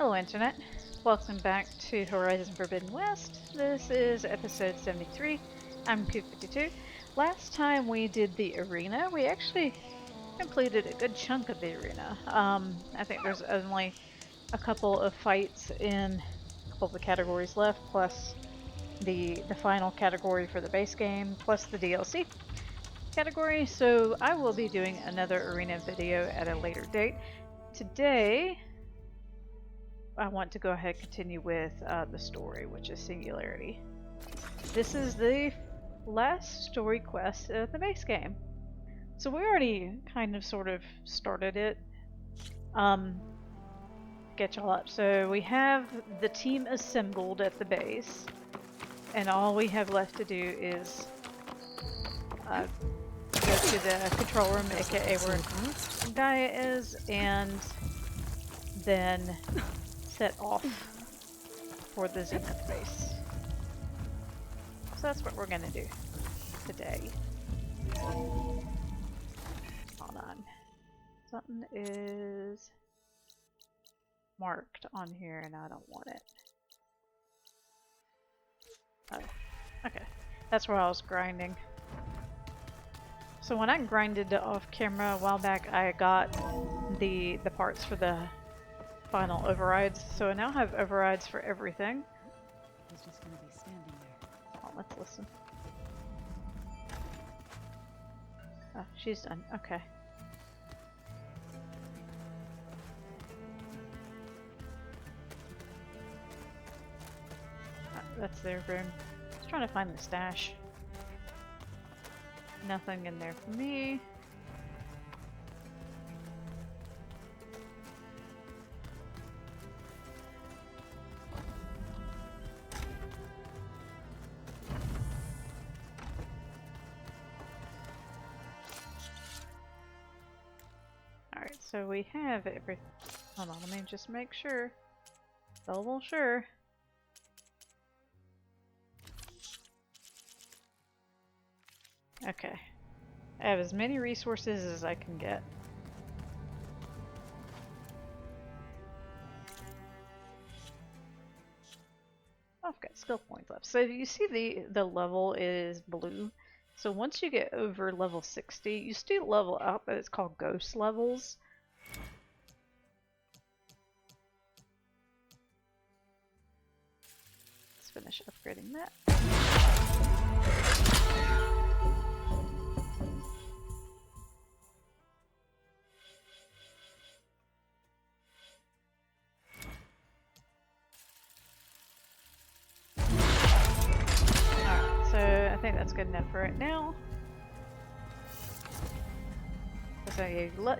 Hello, Internet. Welcome back to Horizon Forbidden West. This is episode 73. I'm Q52. Last time we did the arena, we actually completed a good chunk of the arena. I think there's only a couple of fights in a couple of the categories left, plus the final category for the base game, plus the DLC category. So I will be doing another arena video at a later date. Today, I want to go ahead and continue with the story, which is Singularity. This is the last story quest of the base game. So we already kind of sort of started it. Get y'all up. So we have the team assembled at the base, and all we have left to do is go to the control room, aka where Gaia is, and then set off for the Zenith base. So that's what we're gonna do today. Hold on. Something is marked on here and I don't want it. Oh, okay. That's where I was grinding. So when I grinded off camera a while back, I got the parts for the final overrides. So I now have overrides for everything. He's just gonna be standing there. Oh, let's listen. Oh, she's done. Okay. That's their room. Just trying to find the stash. Nothing in there for me. Alright, so we have everything. Hold on, let me just make sure. Double sure. Okay. I have as many resources as I can get. Oh, I've got skill points left. So you see the level is blue. So once you get over level 60, you still level up, but it's called ghost levels. Let's finish upgrading that. Alright, so I think that's good enough for right now. So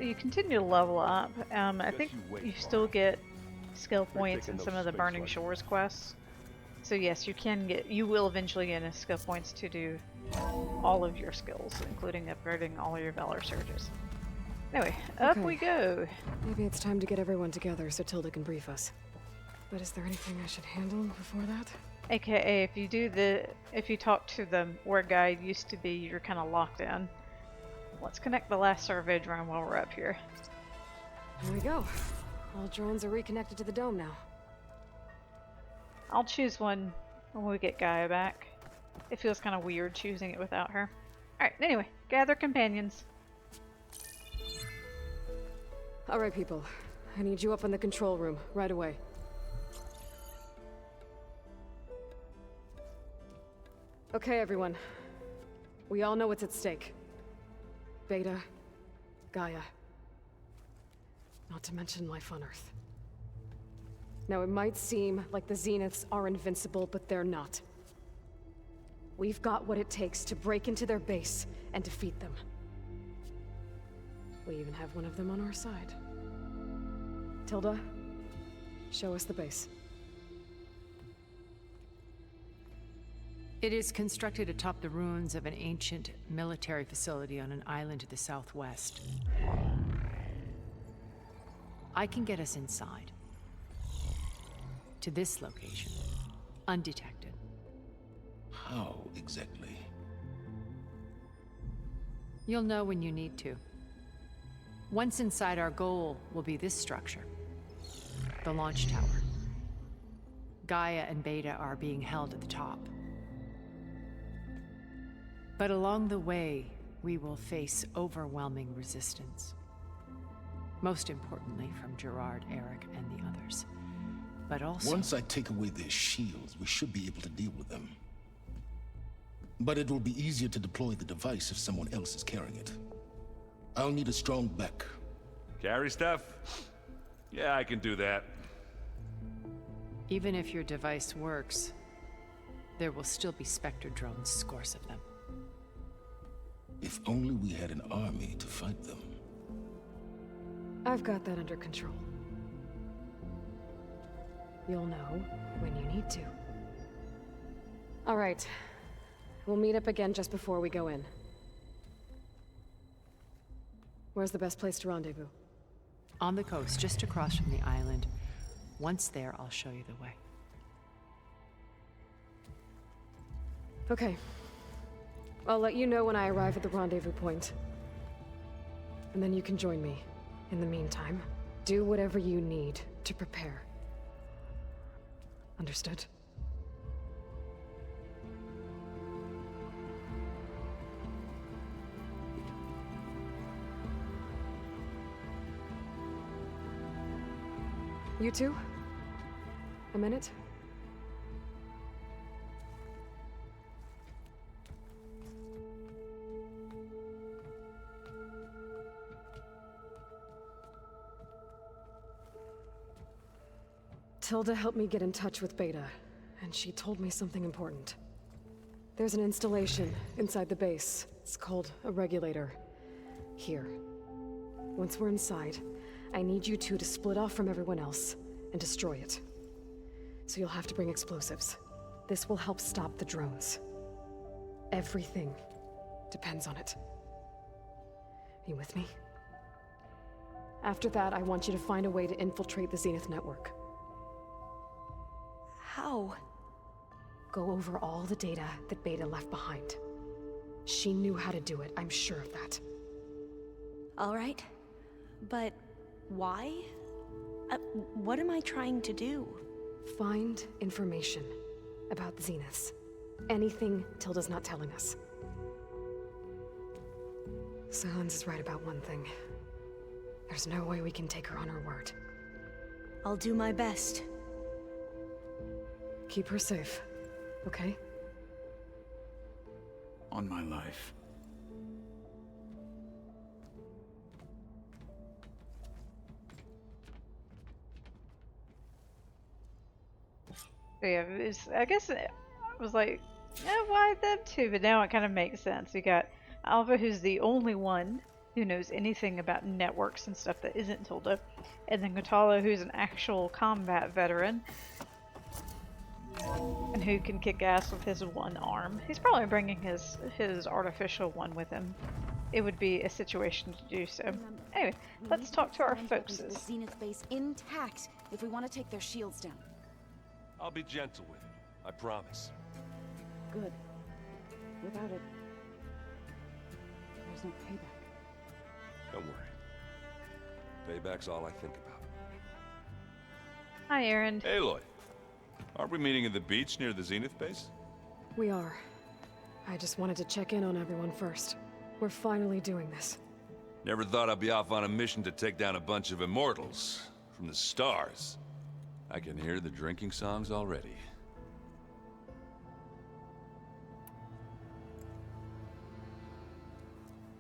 you continue to level up. I think you still get skill points in some of the Burning Shores quests. So yes, you will eventually get enough skill points to do all of your skills, including upgrading all of your Valor Surges. Anyway, up we go! Maybe it's time to get everyone together so Tilda can brief us. But is there anything I should handle before that? AKA, if you talk to the where guide used to be, you're kind of locked in. Let's connect the last survey drone while we're up here. Here we go. All drones are reconnected to the dome now. I'll choose one when we get Gaia back. It feels kind of weird choosing it without her. Alright, anyway, gather companions. Alright, people. I need you up in the control room, right away. Okay, everyone. We all know what's at stake. Beta, Gaia. Not to mention life on Earth. Now, it might seem like the Zeniths are invincible, but they're not. We've got what it takes to break into their base and defeat them. We even have one of them on our side. Tilda, show us the base. It is constructed atop the ruins of an ancient military facility on an island to the southwest. I can get us inside. To this location. Undetected. How exactly? You'll know when you need to. Once inside, our goal will be this structure. the launch tower. Gaia and Beta are being held at the top. But along the way, we will face overwhelming resistance. Most importantly from Gerard, Eric, and the others. But also... Once I take away their shields, we should be able to deal with them. But it will be easier to deploy the device if someone else is carrying it. I'll need a strong back. Carry stuff? Yeah, I can do that. Even if your device works, there will still be Spectre drones, scores of them. If only we had an army to fight them. I've got that under control. You'll know when you need to. All right. We'll meet up again just before we go in. Where's the best place to rendezvous? On the coast, just across from the island. Once there, I'll show you the way. Okay. I'll let you know when I arrive at the rendezvous point. And then you can join me. In the meantime, do whatever you need to prepare. Understood? You two? A minute? Tilda helped me get in touch with Beta, and she told me something important. There's an installation inside the base. It's called a regulator. Here. Once we're inside, I need you two to split off from everyone else and destroy it. So you'll have to bring explosives. This will help stop the drones. Everything depends on it. You with me? After that, I want you to find a way to infiltrate the Zenith network. How? Go over all the data that Beta left behind. She knew how to do it, I'm sure of that. All right. But why? What am I trying to do? Find information about the Zeniths. Anything Tilda's not telling us. Sans is right about one thing. There's no way we can take her on her word. I'll do my best. Keep her safe, okay? On my life. Yeah, I guess I was like, yeah, why them two? But now it kind of makes sense. You got Alva, who's the only one who knows anything about networks and stuff that isn't Tilda, and then Kotallo, who's an actual combat veteran and who can kick ass with his one arm. He's probably bringing his artificial one with him. It would be a situation to do so. Anyway, let's talk to our folks. The Zenith base intact if we want to take their shields down. I'll be gentle with it, I promise. Good. Without it, there's no payback. Don't worry. Payback's all I think about. Hi, Aaron. Aloy, aren't we meeting at the beach near the Zenith base? We are. I just wanted to check in on everyone first. We're finally doing this. Never thought I'd be off on a mission to take down a bunch of immortals from the stars. I can hear the drinking songs already.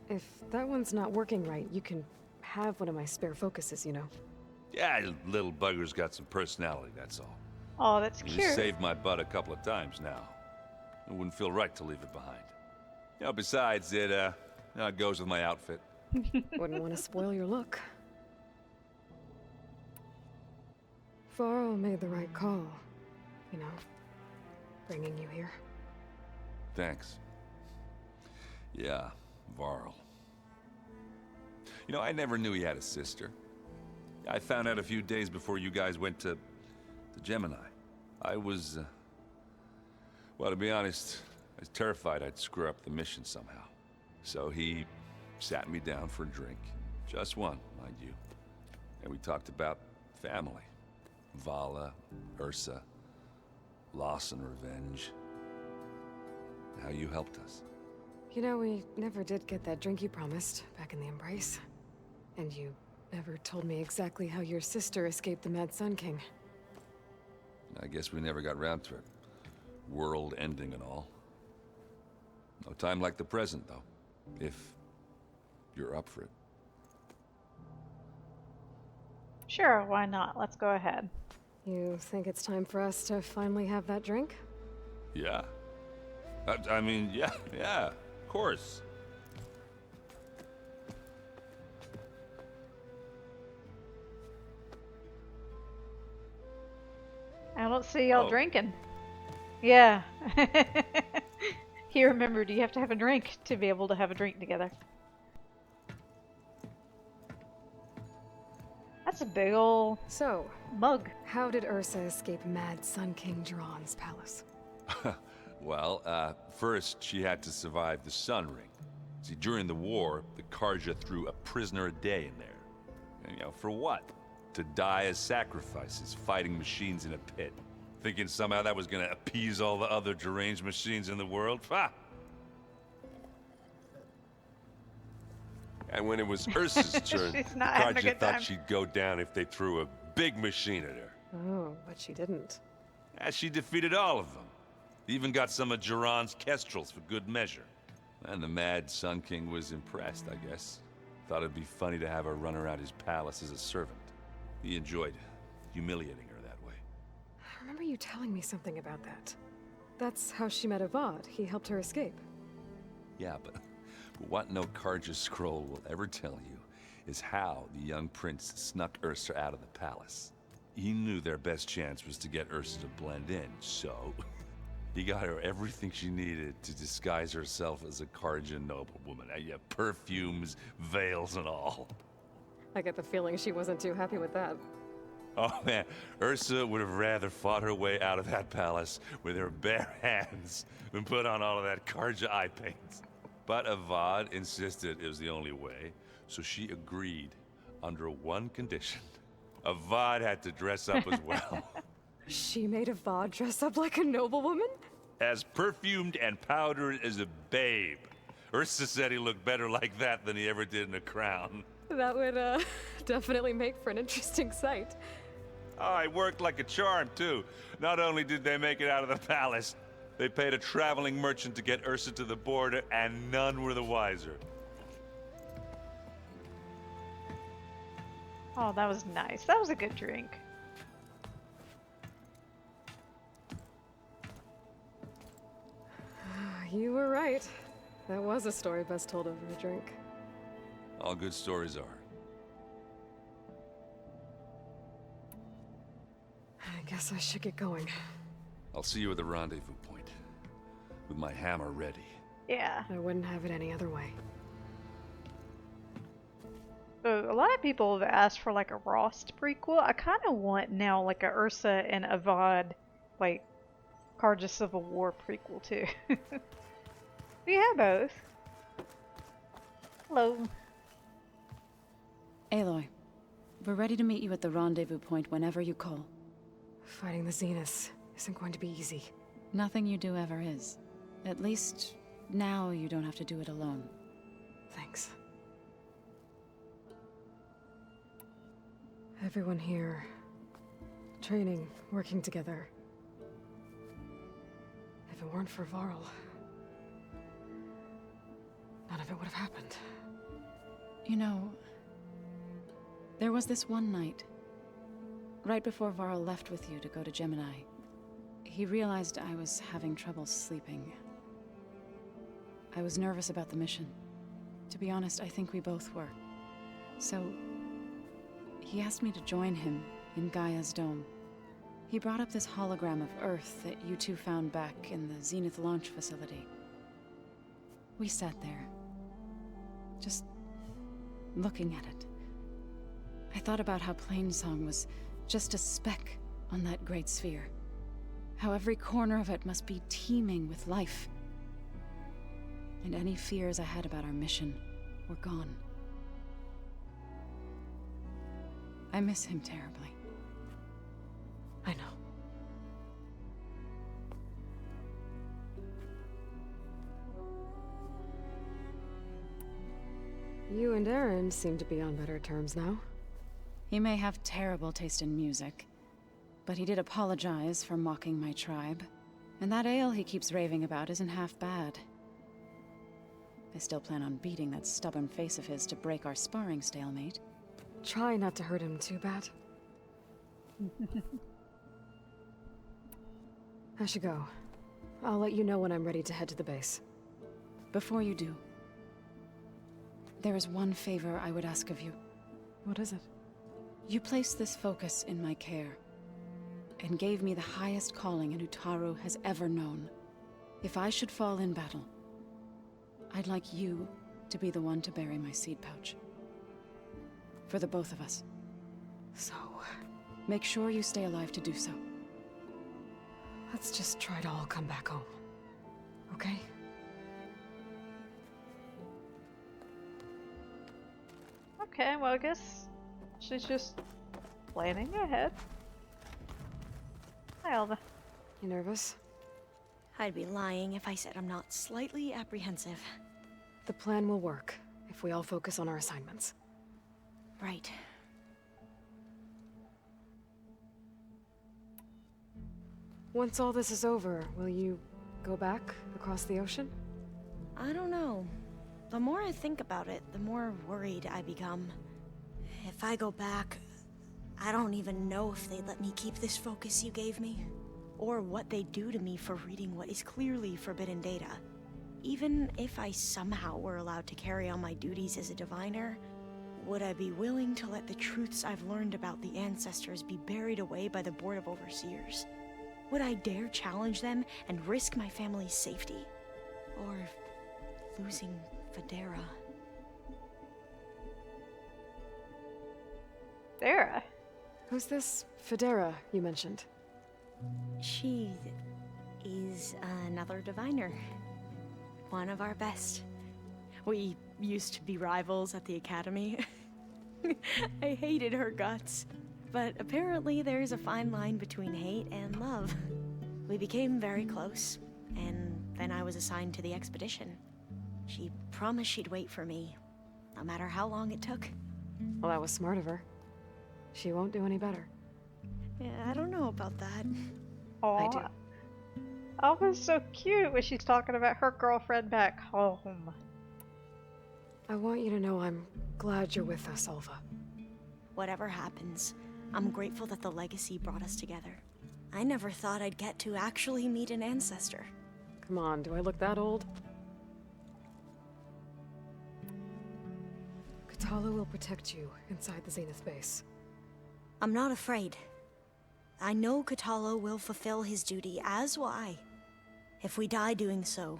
If that one's not working right, you can have one of my spare focuses, you know. Yeah, little bugger's got some personality, that's all. Oh, that's He's cute. saved my butt a couple of times now. It wouldn't feel right to leave it behind. You know, besides, it goes with my outfit. Wouldn't want to spoil your look. Varl made the right call, you know, bringing you here. Thanks. Yeah, Varl. You know, I never knew he had a sister. I found out a few days before you guys went to Gemini. I was, well, to be honest, I was terrified I'd screw up the mission somehow. So he sat me down for a drink. Just one, mind you. And we talked about family. Vala, Ursa, loss and revenge. How you helped us. You know, we never did get that drink you promised back in the Embrace. And you never told me exactly how your sister escaped the Mad Sun King. I guess we never got round to it. World ending and all. No time like the present, though. If you're up for it. Sure, why not? Let's go ahead. You think it's time for us to finally have that drink? Yeah. I mean, yeah, of course. I don't see y'all Oh. drinking. Yeah. He remembered you have to have a drink to be able to have a drink together. That's a big ol' So, mug. how did Ursa escape Mad Sun King Jiran's palace? Well, first she had to survive the Sun Ring. See, during the war, the Carja threw a prisoner a day in there. And, for what? To die as sacrifices, fighting machines in a pit. Thinking somehow that was gonna appease all the other deranged machines in the world? Ha! And when it was Ursa's turn, She's the not having a Carja good thought time. she'd go down if they threw a big machine at her. Oh, but she didn't. And she defeated all of them. Even got some of Jiran's kestrels for good measure. And the Mad Sun King was impressed, I guess. Thought it'd be funny to have her run around his palace as a servant. He enjoyed humiliating her that way. I remember you telling me something about that. That's how she met Avad. He helped her escape. Yeah, but what no Carja scroll will ever tell you is how the young prince snuck Ursa out of the palace. He knew their best chance was to get Ursa to blend in, so he got her everything she needed to disguise herself as a Carja noblewoman. Yeah, perfumes, veils, and all. I get the feeling she wasn't too happy with that. Oh man, Ursa would have rather fought her way out of that palace with her bare hands than put on all of that Carja eye paint. But Avad insisted it was the only way, so she agreed under one condition. Avad had to dress up as well. She made Avad dress up like a noblewoman? As perfumed and powdered as a babe. Ursa said he looked better like that than he ever did in a crown. That would, definitely make for an interesting sight. Oh, it worked like a charm, too. Not only did they make it out of the palace, they paid a traveling merchant to get Ursa to the border, and none were the wiser. Oh, that was nice. That was a good drink. You were right. That was a story best told over a drink. All good stories are. I guess I should get going. I'll see you at the rendezvous point, with my hammer ready. Yeah. I wouldn't have it any other way. So a lot of people have asked for like a Rost prequel. I kind of want now like a Ursa and Avad, like Carja Civil War prequel too. We have both. Hello. Aloy, we're ready to meet you at the rendezvous point whenever you call. Fighting the Zeniths isn't going to be easy. Nothing you do ever is. At least, now you don't have to do it alone. Thanks. Everyone here, training, working together. If it weren't for Varl, none of it would have happened. You know, there was this one night, right before Varl left with you to go to Gemini. He realized I was having trouble sleeping. I was nervous about the mission. To be honest, I think we both were. So, he asked me to join him in Gaia's dome. He brought up this hologram of Earth that you two found back in the Zenith launch facility. We sat there, just looking at it. I thought about how Plainsong was just a speck on that great sphere. How every corner of it must be teeming with life. And any fears I had about our mission were gone. I miss him terribly. and Aaron seem to be on better terms now. He may have terrible taste in music, but he did apologize for mocking my tribe. And that ale he keeps raving about isn't half bad. I still plan on beating that stubborn face of his to break our sparring stalemate. Try not to hurt him too bad. I should go. I'll let you know when I'm ready to head to the base. Before you do, there is one favor I would ask of you. What is it? You placed this focus in my care, and gave me the highest calling an Utaru has ever known. If I should fall in battle, I'd like you to be the one to bury my seed pouch. For the both of us. So... make sure you stay alive to do so. let's just try to all come back home. Okay? Okay, well I guess she's just planning ahead. Hi, Alva. You nervous? I'd be lying if I said I'm not slightly apprehensive. The plan will work, if we all focus on our assignments. Right. Once all this is over, will you go back across the ocean? I don't know. The more I think about it, the more worried I become. If I go back, I don't even know if they'd let me keep this focus you gave me, or what they'd do to me for reading what is clearly forbidden data. Even if I somehow were allowed to carry on my duties as a diviner, would I be willing to let the truths I've learned about the ancestors be buried away by the Board of Overseers? Would I dare challenge them and risk my family's safety? Or losing Federa? Federa? Who's this Federa you mentioned? She is another diviner. One of our best. We used to be rivals at the academy. I hated her guts. But apparently there's a fine line between hate and love. We became very close, and then I was assigned to the expedition. She promised she'd wait for me, no matter how long it took. Well, that was smart of her. She won't do any better. Yeah, I don't know about that. Aw. I do. Alva's so cute when she's talking about her girlfriend back home. I want you to know I'm glad you're with us, Alva. Whatever happens, I'm grateful that the legacy brought us together. I never thought I'd get to actually meet an ancestor. Come on, do I look that old? Kotallo will protect you inside the Zenith base. I'm not afraid. I know Kotallo will fulfill his duty, as will I. If we die doing so,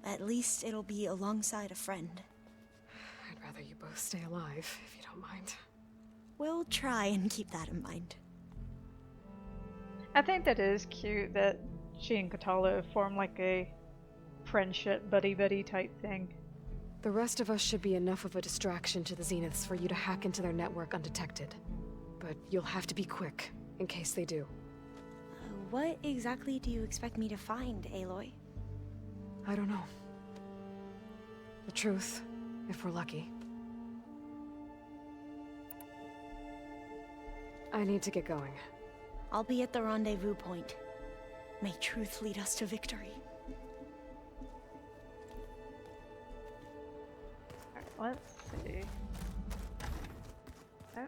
at least it'll be alongside a friend. I'd rather you both stay alive, if you don't mind. We'll try and keep that in mind. I think that is cute that she and Kotallo form like a friendship buddy-buddy type thing. The rest of us should be enough of a distraction to the Zeniths for you to hack into their network undetected. But you'll have to be quick, in case they do. What exactly do you expect me to find, Aloy? I don't know. The truth, if we're lucky. I need to get going. I'll be at the rendezvous point. May truth lead us to victory. Alright, let's see. Oh.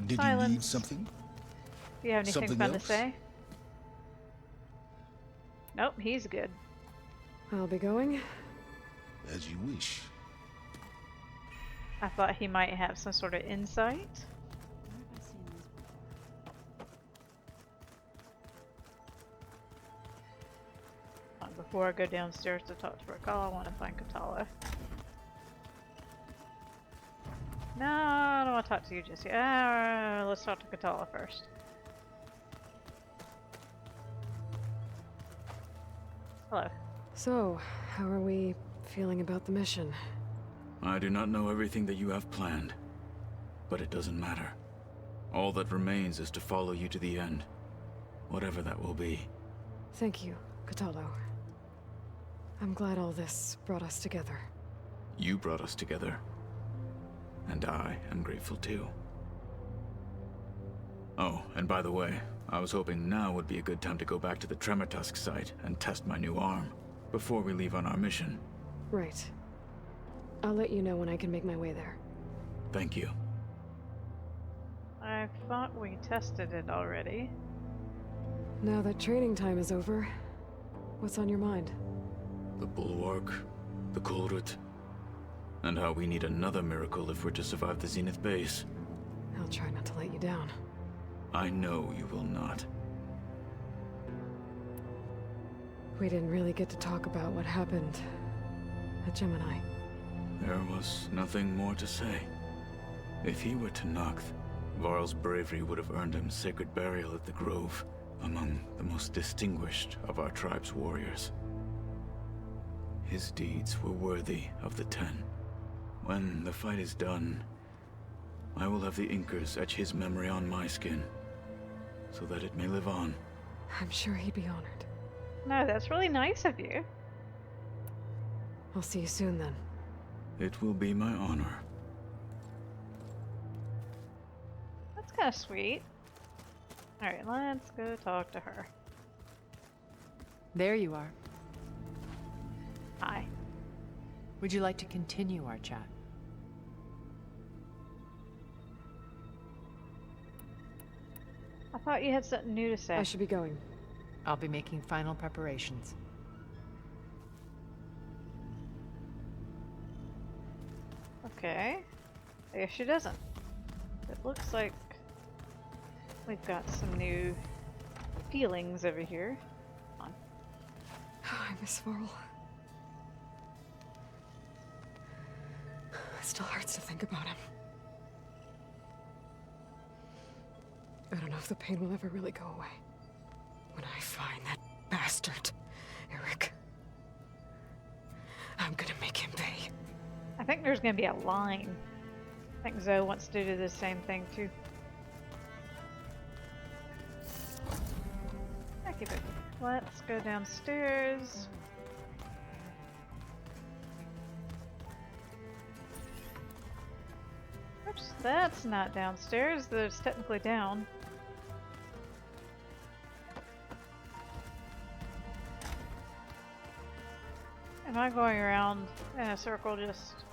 Did you Silence. need something? Do you have anything Something fun to else? say? Nope, he's good. I'll be going. As you wish. I thought he might have some sort of insight. Before I go downstairs to talk to Raquel, I want to find Kotallo. No, I don't want to talk to you just yet. Let's talk to Kotallo first. Hello. So, how are we feeling about the mission? I do not know everything that you have planned, but it doesn't matter. All that remains is to follow you to the end, whatever that will be. Thank you, Kotallo. I'm glad all this brought us together. You brought us together. And I am grateful too. Oh, and by the way, I was hoping now would be a good time to go back to the Tremortusk site and test my new arm, before we leave on our mission. Right. I'll let you know when I can make my way there. Thank you. I thought we tested it already. Now that training time is over, what's on your mind? The Bulwark, the Kulrut, and how we need another miracle if we're to survive the Zenith base. I'll try not to let you down. I know you will not. We didn't really get to talk about what happened at Gemini. There was nothing more to say. If he were to Noct, Varl's bravery would have earned him sacred burial at the Grove, among the most distinguished of our tribe's warriors. His deeds were worthy of the Ten. When the fight is done, I will have the Inkers etch his memory on my skin, so that it may live on. I'm sure he'd be honored. No, that's really nice of you. I'll see you soon then. It will be my honor. That's kind of sweet. Alright, let's go talk to her. There you are. Hi. Would you like to continue our chat? I thought you had something new to say. I should be going. I'll be making final preparations. Okay. I guess she doesn't. It looks like we've got some new feelings over here. Come on. I miss Varl. It still hurts to think about him. I don't know if the pain will ever really go away. When I find that bastard, Eric, I'm gonna make him pay. I think there's gonna be a line. I think Zoe wants to do the same thing too. Okay, but let's go downstairs. Oops, that's not downstairs. That's technically down. Am I going around in a circle just...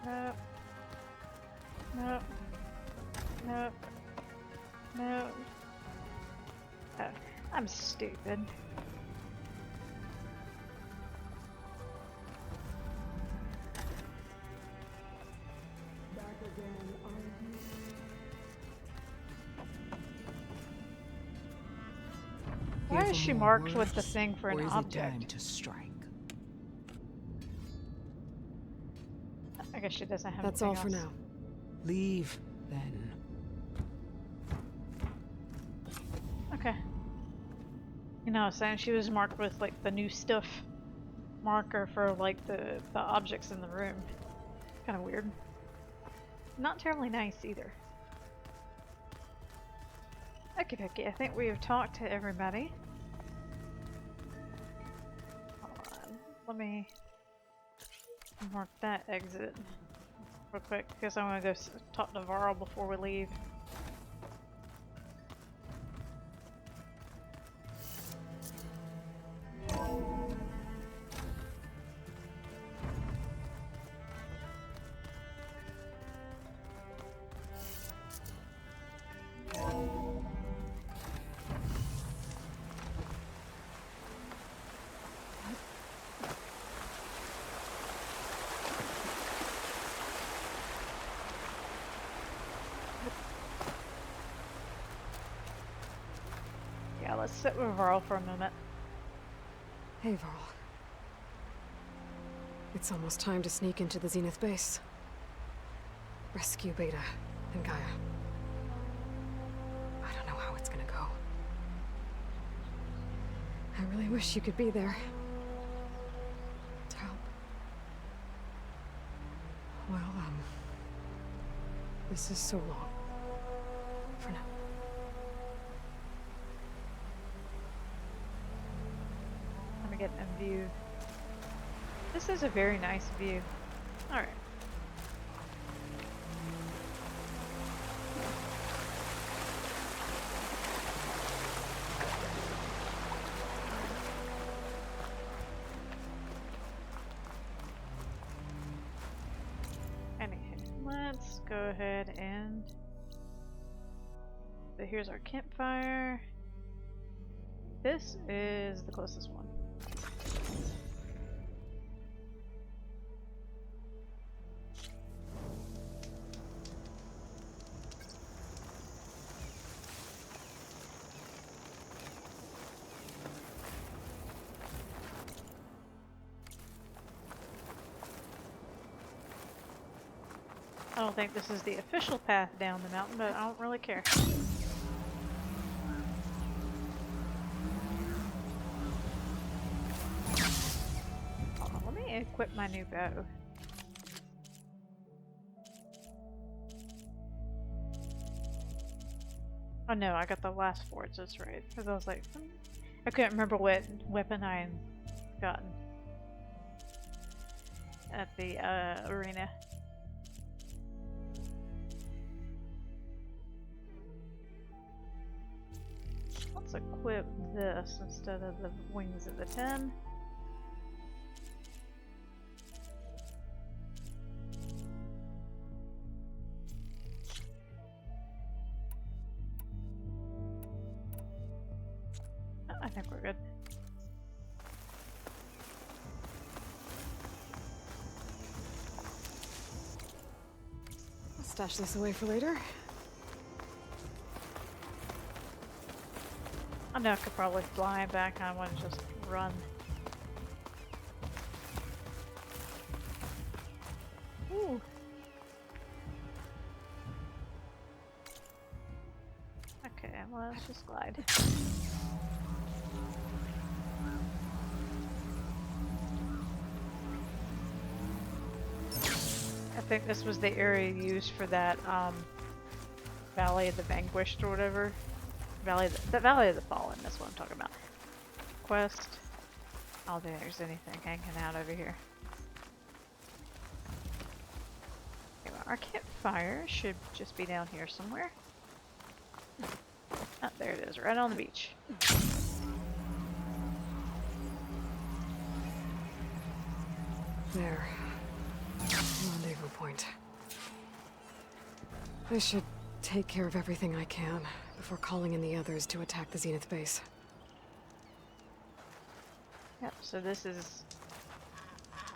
Nope. Nope. Nope. Nope. Oh, I'm stupid. Why is she marked with the thing for an object? To strike? I guess she doesn't have That's anything all for else. now. Leave, then. Okay. You know, saying she was marked with like the new stuff marker for like the objects in the room. Kind of weird. Not terribly nice either. Okay, okay. I think we have talked to everybody. Hold on. Let me mark that exit real quick because I want to go talk to Varl before we leave. Yeah, let's sit with Varl for a moment. Hey, Varl. It's almost time to sneak into the Zenith base. Rescue Beta and Gaia. I don't know how it's gonna go. I really wish you could be there. To help. Well, this is so long. For now. Let me get in view. This is a very nice view. Alright. Anywho, let's go ahead and... So here's our campfire. This is the closest one. I don't think this is the official path down the mountain, but I don't really care. Hold on, let me equip my new bow. Oh no, I got the last forge, that's right. Because I was like, I couldn't remember what weapon I had gotten at the arena. Let's equip this instead of the wings of the 10. I think we're good. I'll stash this away for later. I know I could probably fly back. I want to just run. Ooh. Okay, well, let's just glide. I think this was the area used for that Valley of the Vanquished or whatever. The Valley of the Fallen, that's what I'm talking about. Quest. I don't think there's anything hanging out over here. Okay, well, our campfire should just be down here somewhere. Oh, there it is, right on the beach. There. Rendezvous point. I should take care of everything I can before calling in the others to attack the Zenith base. Yep, so this is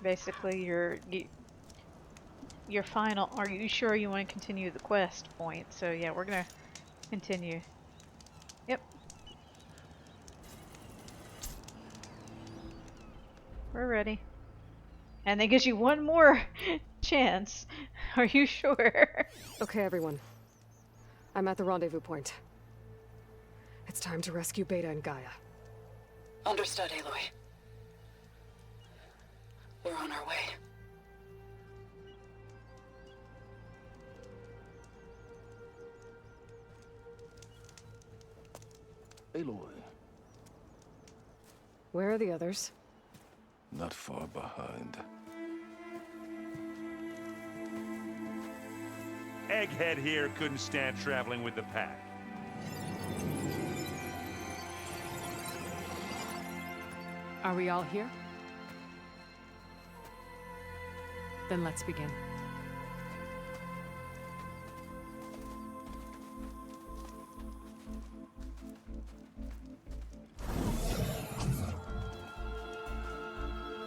basically your final, are you sure you want to continue the quest point? So yeah, we're gonna continue. Yep. We're ready. And that gives you one more chance. Are you sure? Okay, everyone. I'm at the rendezvous point. It's time to rescue Beta and Gaia. Understood, Aloy. We're on our way. Aloy, Where are the others? not far behind. Egghead here couldn't stand traveling with the pack. Are we all here? Then let's begin.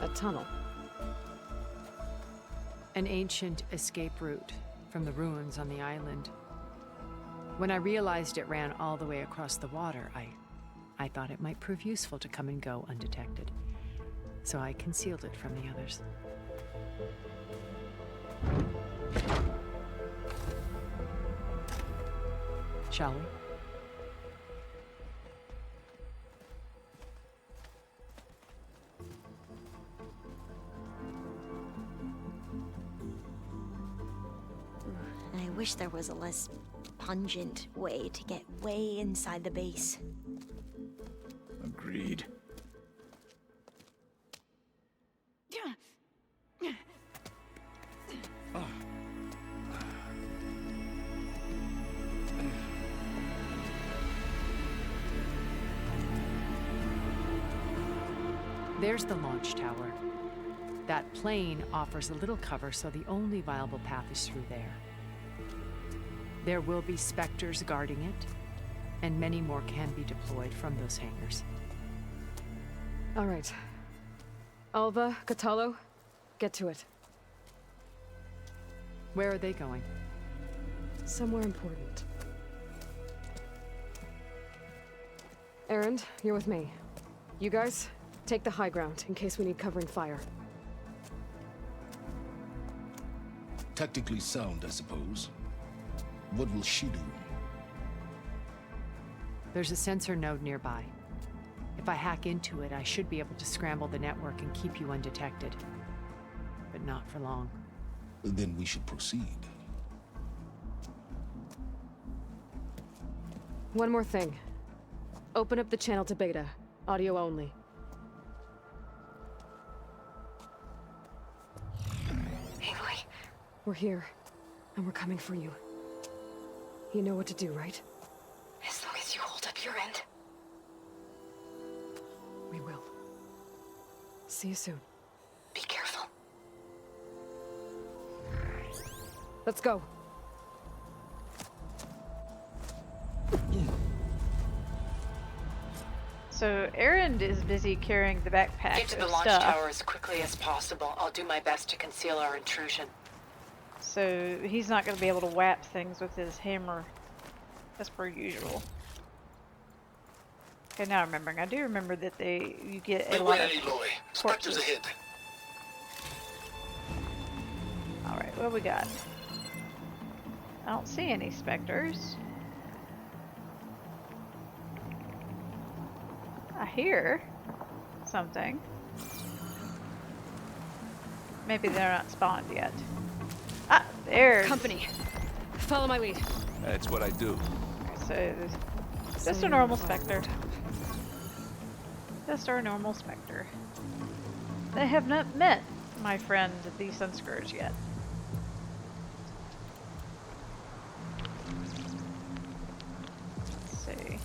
A tunnel. An ancient escape route from the ruins on the island. When I realized it ran all the way across the water, I thought it might prove useful to come and go undetected. So I concealed it from the others. Shall we? I wish there was a less pungent way to get way inside the base. Agreed. There's the launch tower. That plane offers a little cover, so the only viable path is through there. There will be Spectres guarding it, and many more can be deployed from those hangars. All right. Alva, Catalo, get to it. Where are they going? Somewhere important. Erend, you're with me. You guys, take the high ground in case we need covering fire. Tactically sound, I suppose. What will she do? There's a sensor node nearby. If I hack into it, I should be able to scramble the network and keep you undetected. But not for long. Then we should proceed. One more thing. Open up the channel to Beta. Audio only. Aloy. We're here, and we're coming for you. You know what to do, right? As long as you hold up your end. We will. See you soon. Be careful. Let's go. So Erend is busy carrying the backpack Get to the of launch stuff. tower as quickly as possible. I'll do my best to conceal our intrusion. So he's not going to be able to whap things with his hammer as per usual. Okay, now remembering. I do remember that you get a lot of corpses. ahead. Alright, what we got? I don't see any specters. I hear something. Maybe they're not spawned yet. Ah, there's... Company. Follow my lead. That's what I do. So, there's just a normal specter. Just our normal specter. They have not met my friend the Sunscourge yet. Let's see.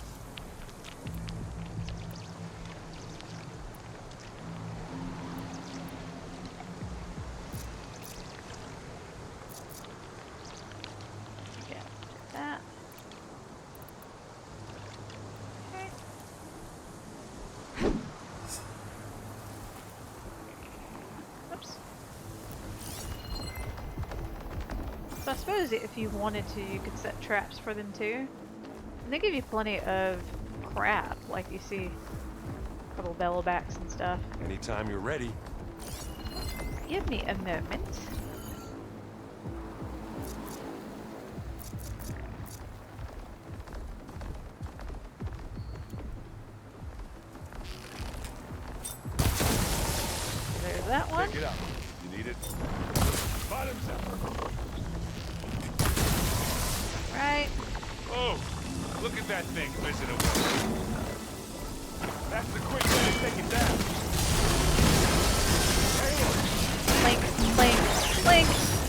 Yeah, that. Okay. Oops. So I suppose if you wanted to, you could set traps for them too. And they give you plenty of crap, like you see little bellowbacks and stuff. Anytime you're ready. Give me a moment. There's that one. Check it out. You need it? Bottoms up. Right. Oh, look at that thing whizzing away. That's the quick way to take it down. Blink, blink, blink.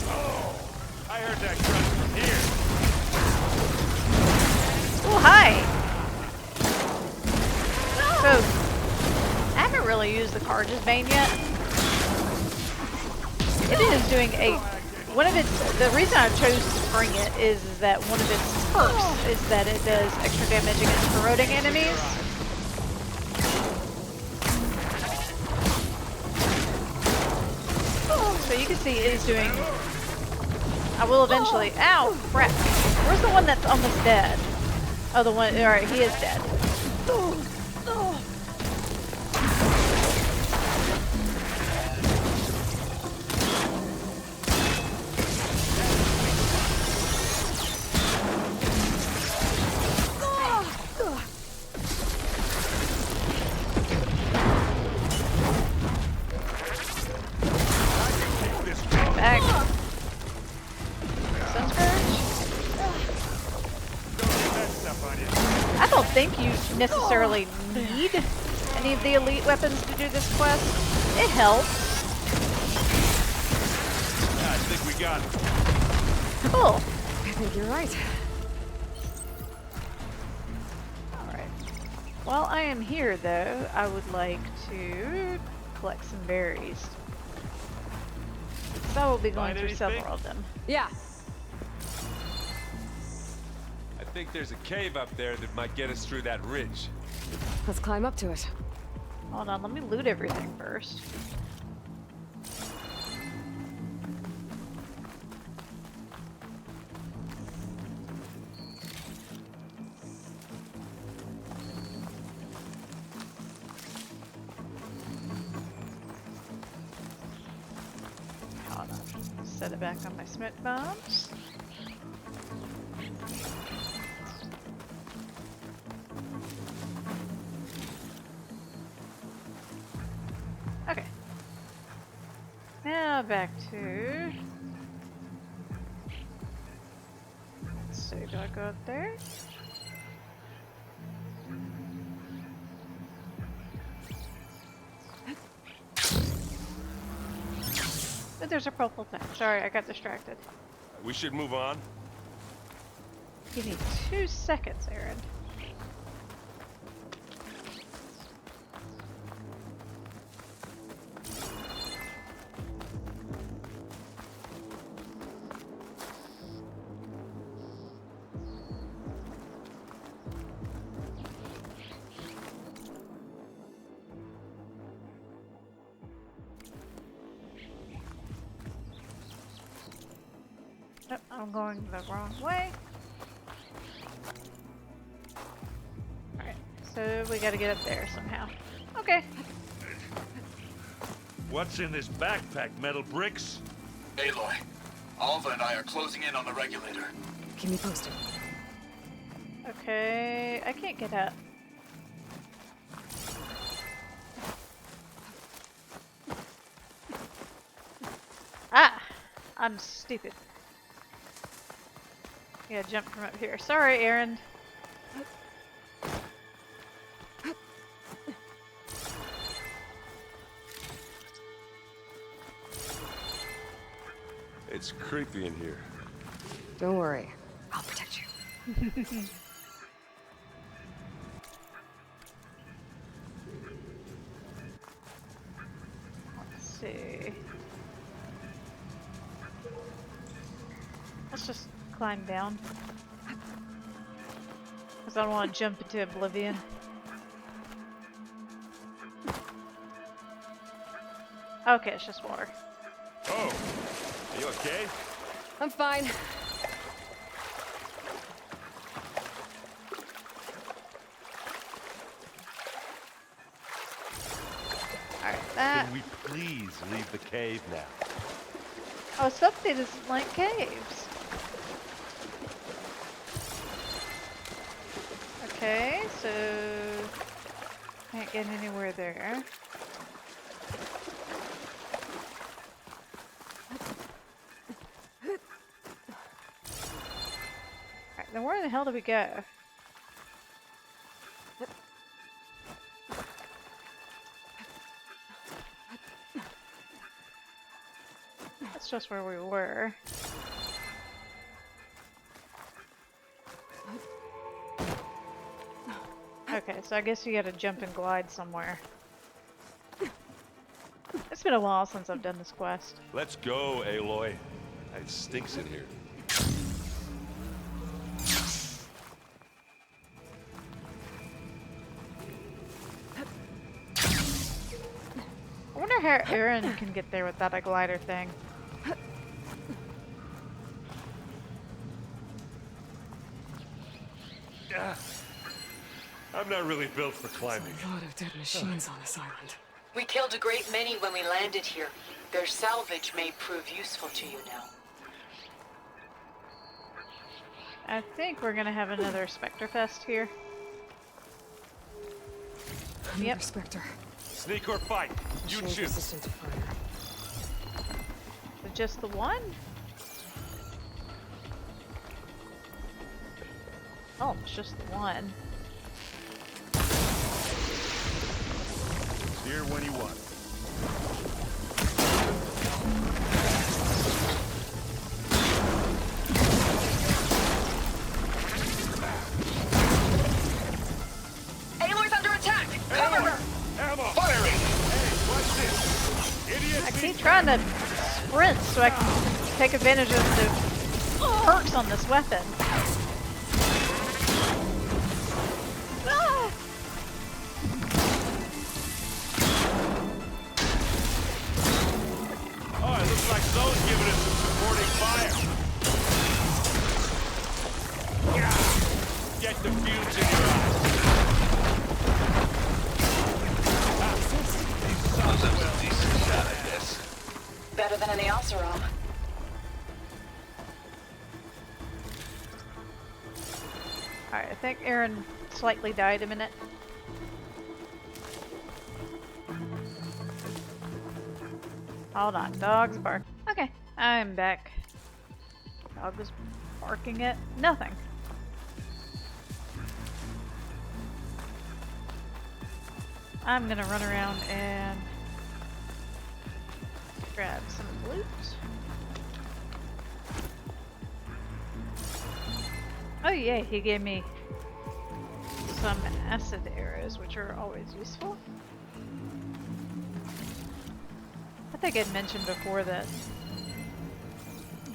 Oh, I heard that grunt from here. Oh, hi. So, I haven't really used the Carja's Bane yet. It is doing one of its, the reason I chose to bring it is that one of its perks is that it does extra damage against corroding enemies. So you can see it is doing, I will eventually, ow, crap. Where's the one that's almost dead? Oh, the one, alright, he is dead. Back. I don't think you necessarily need any of the elite weapons to do this quest. It helps. I think we got it. Cool. I think you're right. Alright. While I am here, though, I would like to collect some berries. So I will be going Find through anything? several of them. Yeah. I think there's a cave up there that might get us through that ridge. Let's climb up to it. Hold on, let me loot everything first. Hold on. Set it back on my smoke bombs. Okay. Now back to... Let's see, do I go up there? Oh, there's a purple thing. Sorry, I got distracted. We should move on. Give me 2 seconds, Aaron. Oh, I'm going the wrong way. Alright, so we gotta get up there somehow. Okay. What's in this backpack, metal bricks? Aloy, Alva and I are closing in on the regulator. Keep me posted. Okay, I can't get up. Ah! I'm stupid. Yeah, jump from up here. Sorry, Aaron. It's creepy in here. Don't worry. I'll protect you. Let's see. Let's just climb down. Because I don't want to jump into oblivion. Okay, it's just water. Oh, are you okay? I'm fine. Alright, that... Can we please leave the cave now? Oh, somebody doesn't like caves. Okay, so... Can't get anywhere there. Alright, then where the hell do we go? That's just where we were. Okay, so I guess you gotta jump and glide somewhere. It's been a while since I've done this quest. Let's go, Aloy. It stinks in here. I wonder how Aaron can get there without a glider thing. Yeah. I'm not really built for climbing. A lot of dead machines on this island. We killed a great many when we landed here. Their salvage may prove useful to you now. I think we're gonna have another Spectre Fest here. Another Spectre. Sneak or fight. You Machines choose. resistant to fire. But just the one? Oh, it's just the one. It's here when you want. Aloy's under attack! Cover her! Ammo! Firing! Hey, watch this! to sprint so I can take advantage of the perks on this weapon. Oh, it looks like Zoe's giving us some supporting fire. Yeah. Get the fumes in your eyes. That was a decent shot, I guess. Better than any Oseram. Alright, I think Aaron slightly died a minute. Hold on, dogs bark. Okay, I'm back. Dog was barking at nothing. I'm gonna run around and grab some loot. Oh yeah, he gave me some acid arrows, which are always useful. I think I'd mentioned before that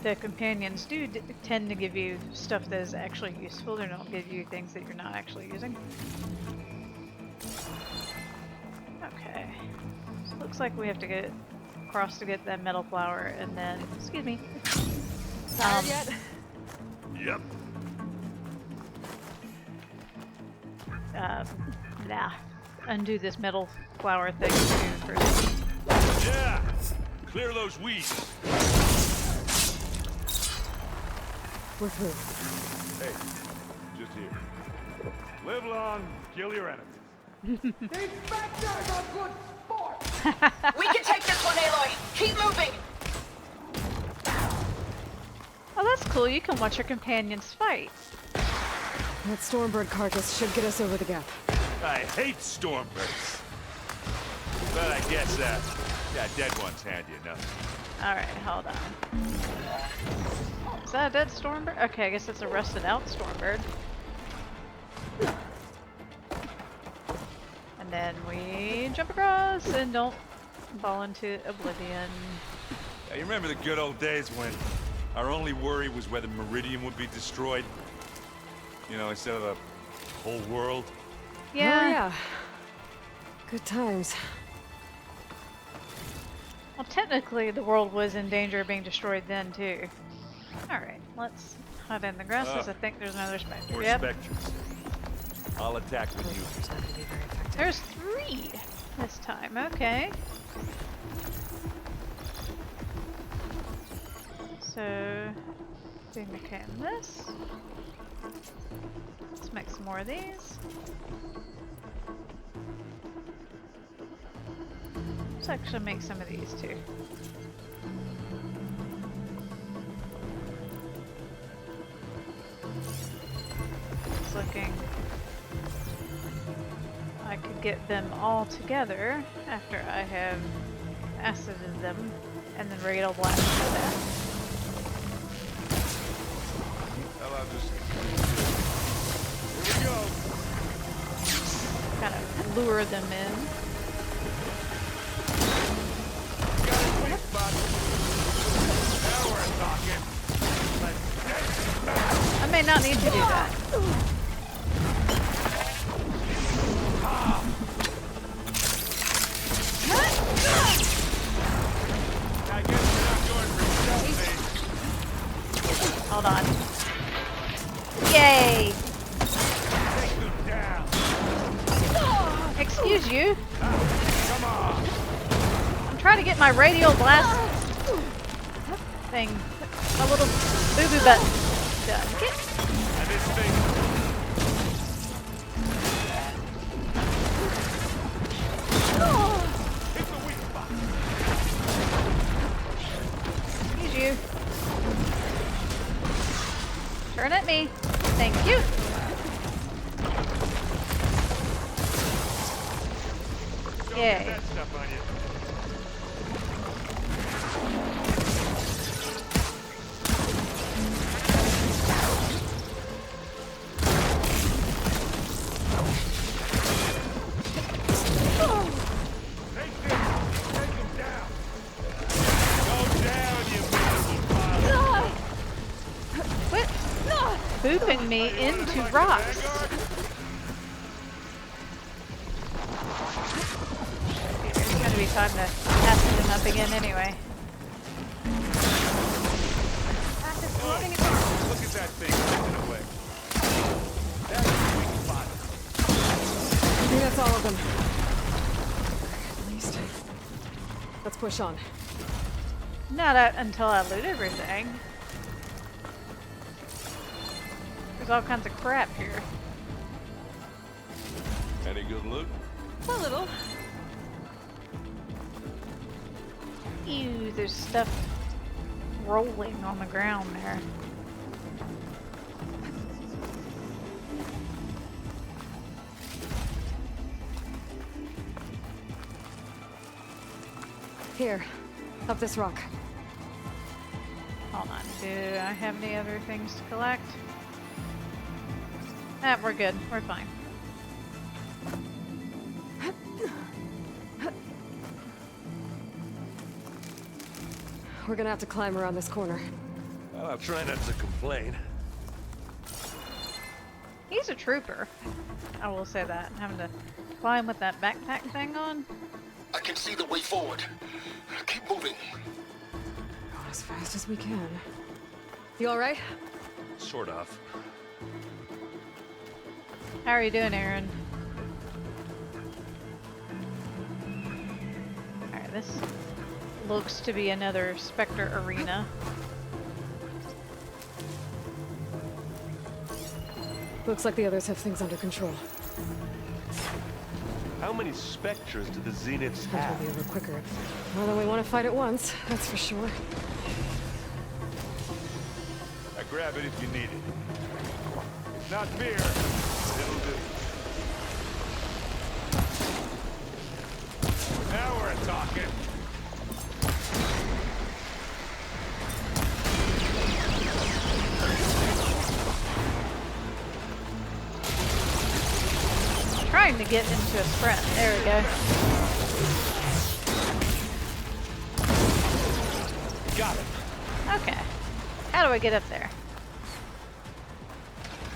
the companions do tend to give you stuff that is actually useful. They don't give you things that you're not actually using. Okay, so it looks like we have to get across to get that metal flower, and then, excuse me. Tired yet? Yep. Nah. Undo this metal flower thing too first. Yeah. Clear those weeds. With who? Hey, just here. Live long, kill your enemies. These bastards are good sport! We can take this one, Aloy! Keep moving! Oh, that's cool. You can watch your companions fight. That Stormbird carcass should get us over the gap. I hate Stormbirds. But I guess, yeah, dead one's handy enough. Alright, hold on. Is that a dead Stormbird? Okay, I guess it's a rusted out Stormbird. And then we jump across and don't fall into oblivion. Yeah, you remember the good old days when our only worry was whether Meridian would be destroyed? You know, instead of the whole world? Yeah. Oh, yeah. Good times. Well, technically the world was in danger of being destroyed then too. Alright, let's hide in the grasses. I think there's another Spectre. More Yep. Spectres. I'll attack with you. There's 3 this time. Okay. So, doing the canvas. Let's make some more of these. Let's actually make some of these too. It's looking. I could get them all together after I have acided them, and then Raid will blast for that. Well, I'll just... Here we go! Kind of lure them in. Got a sweet spot. Now we're talking. I may not need to do that. I guess we're not going for stealth, Hold on. Yay! Take them down. Excuse you. Come on. I'm trying to get my radial blast thing, my little boo-boo button done. And this thing. Hit the weak spot. Excuse you. Turn at me. Thank you. Don't Yay. get that stuff on you. Take them down. booping me into rocks. It's gonna be time to acid him up again anyway. Look at that thing taken away. That's a weak spot. I think that's all of them. At least. Let's push on. Not out until I loot everything. There's all kinds of crap here. Any good loot? A little. Ew, there's stuff rolling on the ground there. Here, up this rock. Hold on, do I have any other things to collect? Ah, we're good. We're fine. We're gonna have to climb around this corner. Well, I'll try not to complain. He's a trooper. I will say that. Having to climb with that backpack thing on. I can see the way forward. Keep moving. Going as fast as we can. You alright? Sort of. How are you doing, Aaron? Alright, this looks to be another Spectre arena. Looks like the others have things under control. How many Spectres do the Zeniths That have? will be over quicker. More than we want to fight at once, that's for sure. I grab it if you need it. It's not fear. It'll do. Now we're talking. Trying to get into a sprint. There we go. Got it. Okay. How do I get up there?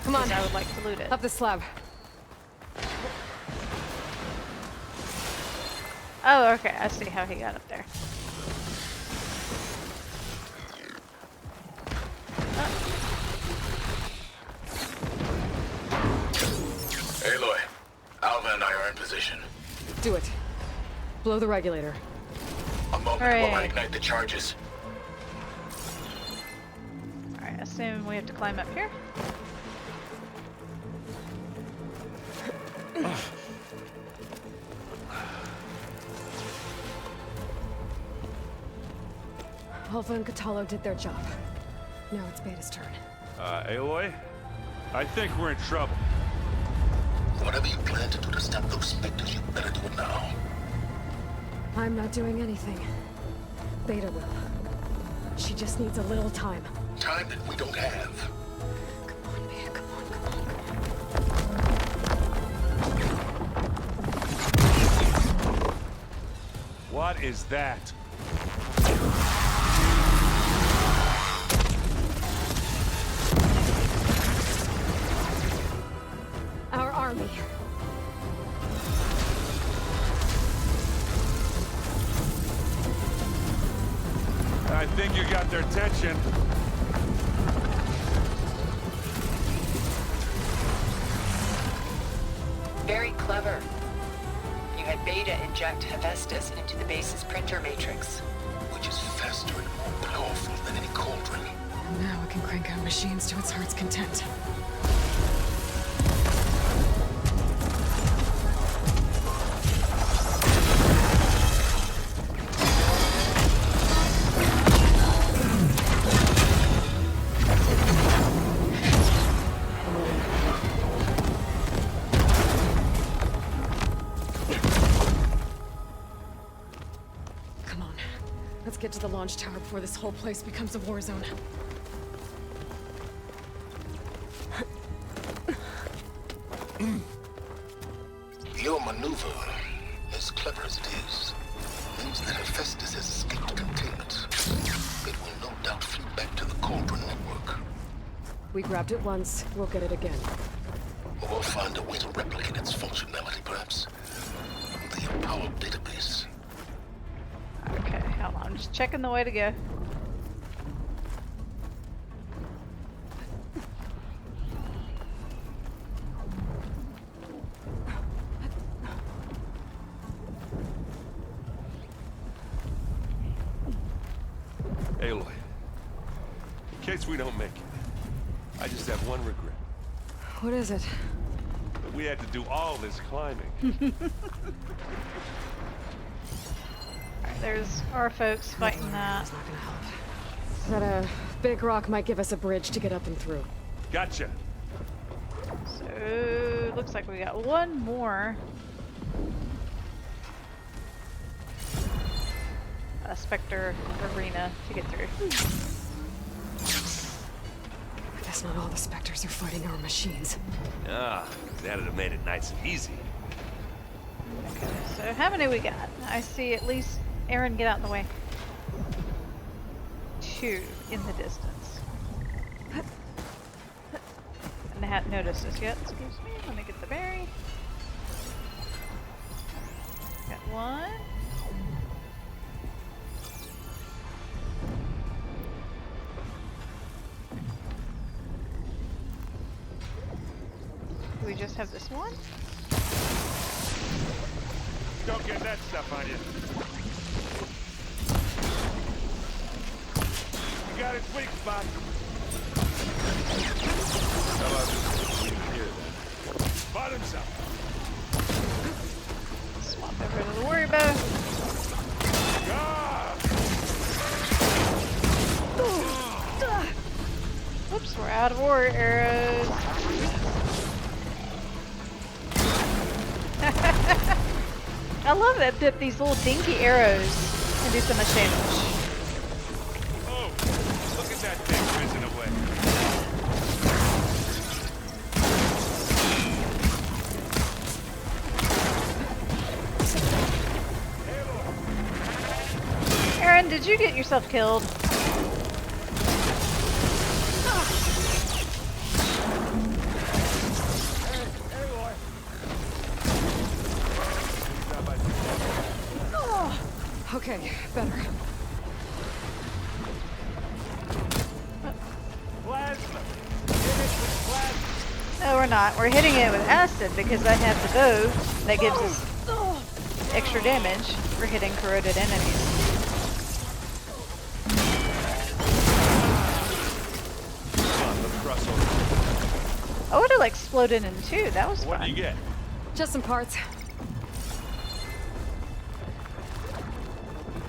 Come on. I would like to loot it. Up the slab. Oh, okay. I see how he got up there. Aloy, Alva and I are in position. Do it. Blow the regulator. A moment Hooray. while I ignite the charges. Alright, assume we have to climb up here. Alpha and Kotallo did their job. Now it's Beta's turn. Aloy? I think we're in trouble. Whatever you plan to do to stop those Spectres, you better do it now. I'm not doing anything. Beta will. She just needs a little time. Time that we don't have. Come on, Beta, come on, come on. What is that? Our army. I think you got their attention. Very clever. You had Beta inject Hephaestus into the base's printer matrix. Which is faster and more powerful than any cauldron. Now it can crank out machines to its heart's content. Come on. Let's get to the launch tower before this whole place becomes a war zone. Your maneuver, as clever as it is, means that Hephaestus has escaped containment. It will no doubt flee back to the Cauldron network. We grabbed it once, we'll get it again. We'll find a way to replicate its functionality, perhaps. The Apollo database. Okay, hold on. I'm just checking the way to go. Aloy, in case we don't make it, I just have one regret. What is it? That we had to do all this climbing. Alright, there's our folks fighting that. That's not gonna help. That a big rock might give us a bridge to get up and through. Gotcha. So, looks like we got one more. A Spectre arena to get through. I guess not all the Spectres are fighting our machines. Ah, that'd have made it nice and easy. Okay, so how many we got? I see at least Aaron, get out in the way. 2 in the distance. And they hadn't noticed us yet. Excuse me, let me get the berry. Got 1. Do we just have this one? Don't get that stuff on you. You got its weak spot. How about this? We can hear that. Bottoms up. Swap over to the warrior bow. Whoops, we're out of warrior arrows. I love that these little dinky arrows can do so much damage. Oh, look at that thing whizzing away. Aaron, did you get yourself killed? Okay, better. No, we're not. We're hitting it with acid because I have the bow that gives us extra damage for hitting corroded enemies. Oh, it'll exploded in 2. That was fun. What do you get? Just some parts.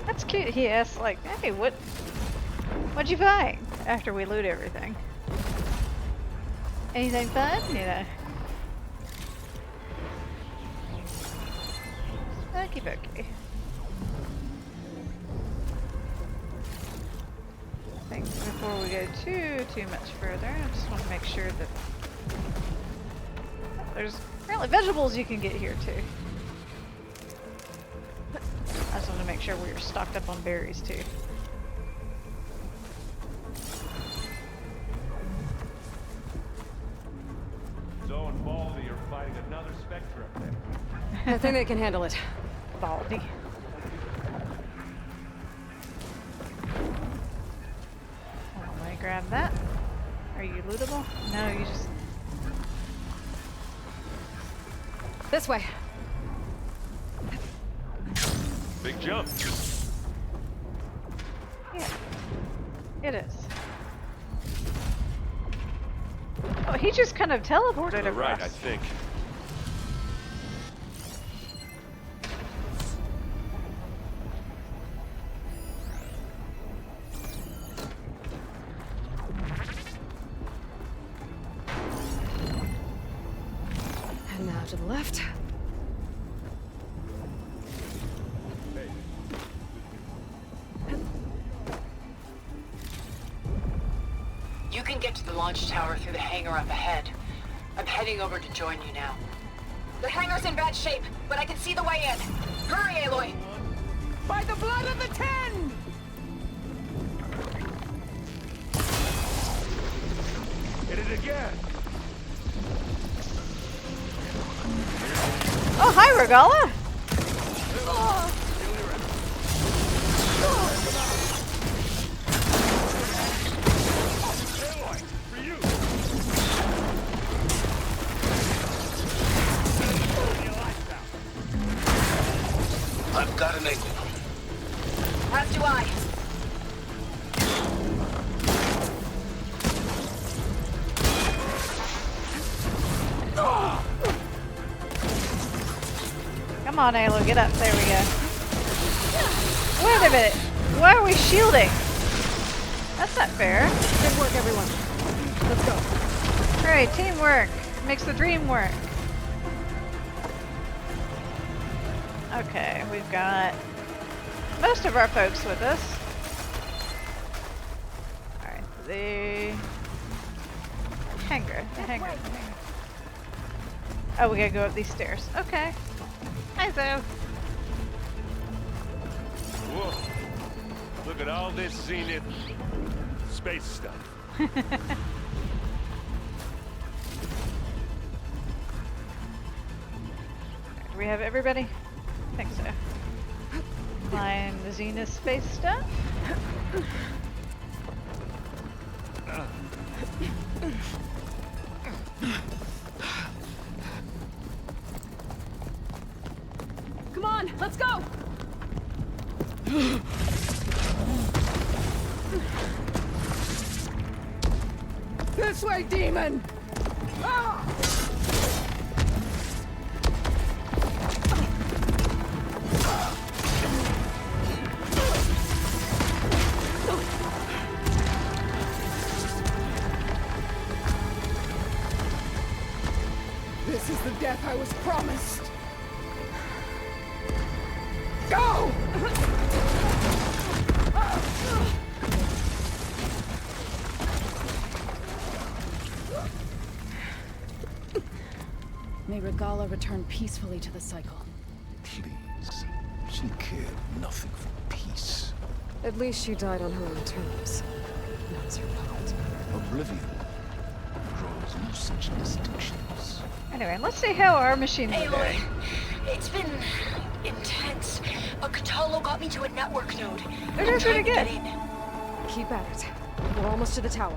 That's cute. He asks, like, hey, what'd you find after we loot everything? Anything fun? You know. Okie dokie. I think before we go too much further, I just want to make sure that there's apparently vegetables you can get here too. I just want to make sure we're stocked up on berries too. Zoe and Baldy are fighting another Spectre up there. I think they can handle it. Baldy. Let me grab that. Are you lootable? No, you just... This way. Big jump. Yeah, it is. Oh, he just kind of teleported To the right, across. I think. And now to the left. You can get to the launch tower through the hangar up ahead. I'm heading over to join you now. The hangar's in bad shape, but I can see the way in. Hurry, Aloy! By the blood of the Ten! Hit it it again. Oh, hi, Regala. I've got an angle. As do I. Come on, Alo, get up. There we go. Wait a minute. Why are we shielding? That's not fair. Good work, everyone. Let's go. Alright, teamwork makes the dream work. Okay, we've got most of our folks with us. Alright, the hangar. Oh, we gotta go up these stairs. Okay. Hi, Zoe. Whoa. Look at all this Zenith space stuff. Do we have everybody? I think so. Climb the Zenith space stuff. Come on, let's go! This way, demon! Ah! This is the death I was promised. Go! May Regala return peacefully to the cycle. Please. She cared nothing for peace. At least she died on her own terms. Not as her puppet. Oblivion draws no such distinctions. Anyway, let's see how our machines are Aloy, doing. it's been intense, but Katalo got me to a network node. They're doing pretty good. Get in. Keep at it. We're almost to the tower.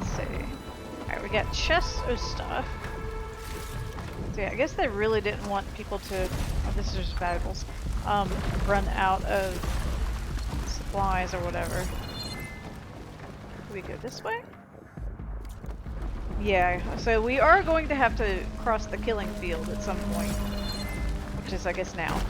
Let's see. Alright, we got chests of stuff. So yeah, I guess they really didn't want people to, oh, this is just valuables, run out of supplies or whatever. Do we go this way? Yeah, so we are going to have to cross the killing field at some point. Which is, I guess, now.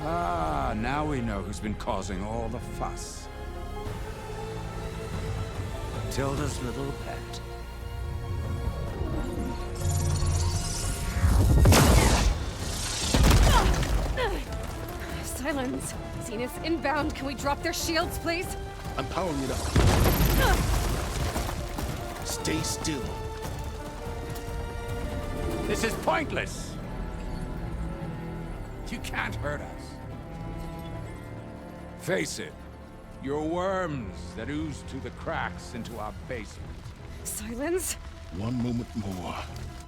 Ah, now we know who's been causing all the fuss. Tilda's little pet. Silence! Zenith inbound. Can we drop their shields, please? I'm powering it up. Stay still. This is pointless! You can't hurt us. Face it. You're worms that ooze through the cracks into our basement. Silence? One moment more.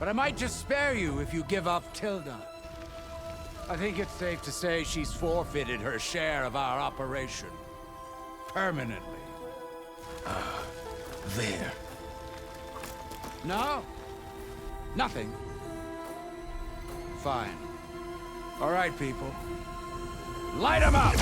But I might just spare you if you give up Tilda. I think it's safe to say she's forfeited her share of our operation. Permanently. There. No? Nothing? Fine. All right, people. Light 'em up!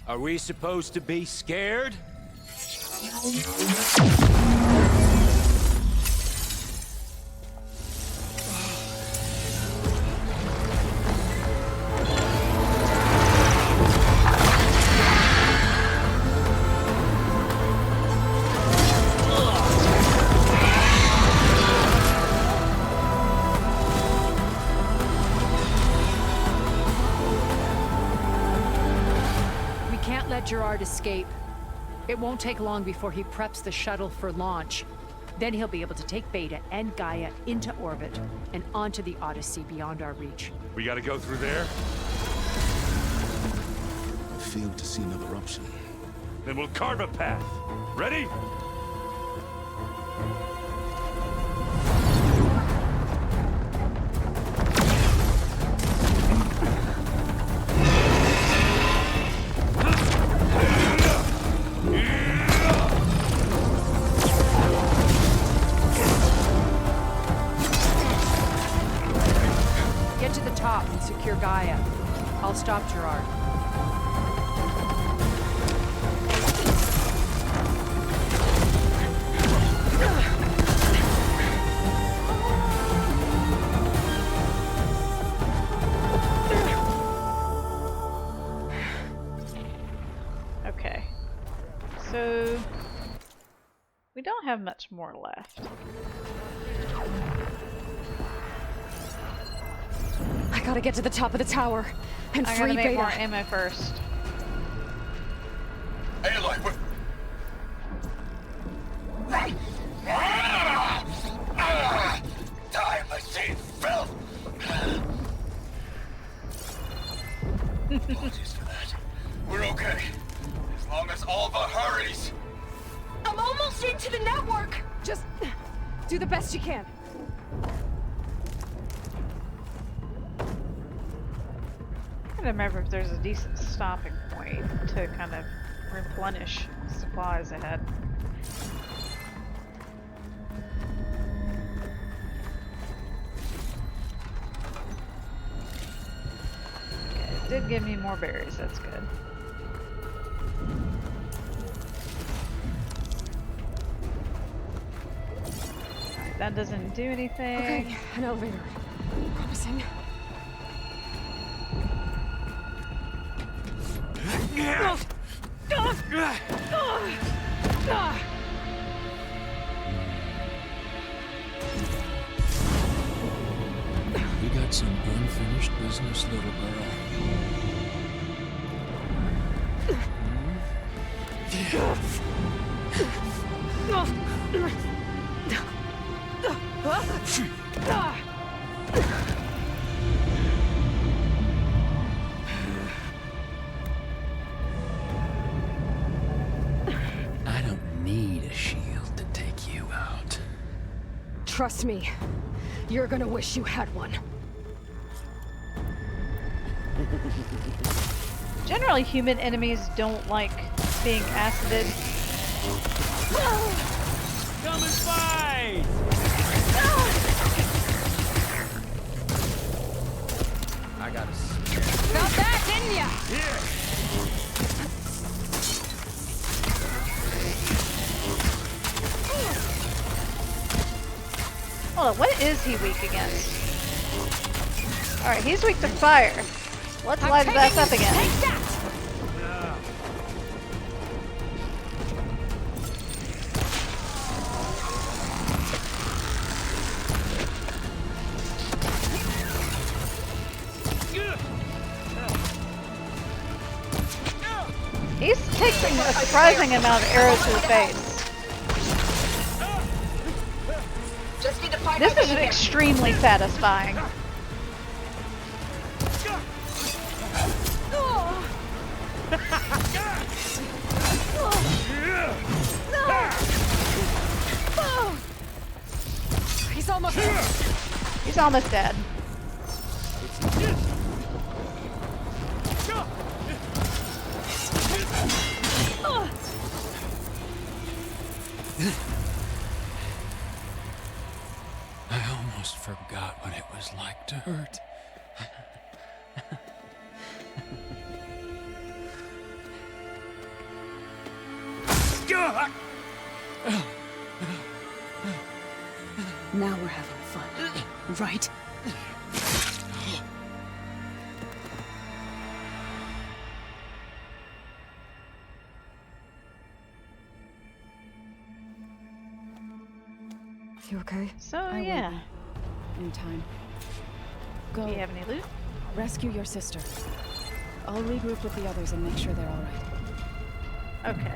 Are we supposed to be scared? Gerard escape. It won't take long before he preps the shuttle for launch. Then he'll be able to take Beta and Gaia into orbit and onto the Odyssey beyond our reach. We gotta go through there? I failed to see another option. Then we'll carve a path. Ready? Get to the top and secure Gaia. I'll stop Gerard. Okay. So we don't have much more left. I gotta get to the top of the tower and I free gotta make Beta. more ammo first. Aloy, what? Die, my saint filth! Apologies for that. We're okay. As long as Alva hurries. I'm almost into the network! Just do the best you can. I don't remember if there's a decent stopping point to kind of replenish supplies ahead. Okay, it did give me more berries, that's good. Alright, that doesn't do anything. Okay, an elevator. Promising. We got some unfinished business, little girl. I don't need a shield to take you out. Trust me, you're gonna wish you had one. Generally, human enemies don't like being acided. Come and fight! I got a... Got that, didn't ya? Here! Hold on, what is he weak against? Alright, he's weak to fire. Let's light his ass up again. Take that! He's taking a surprising amount of arrows to the face. Just need to find This out is what you extremely satisfying. He's almost dead. He's almost dead. I almost forgot what it was like to hurt. Now we're having fun, right? You okay? So, I will yeah. be. In time. Go. Do you have any loot? Rescue your sister. I'll regroup with the others and make sure they're all right. Okay.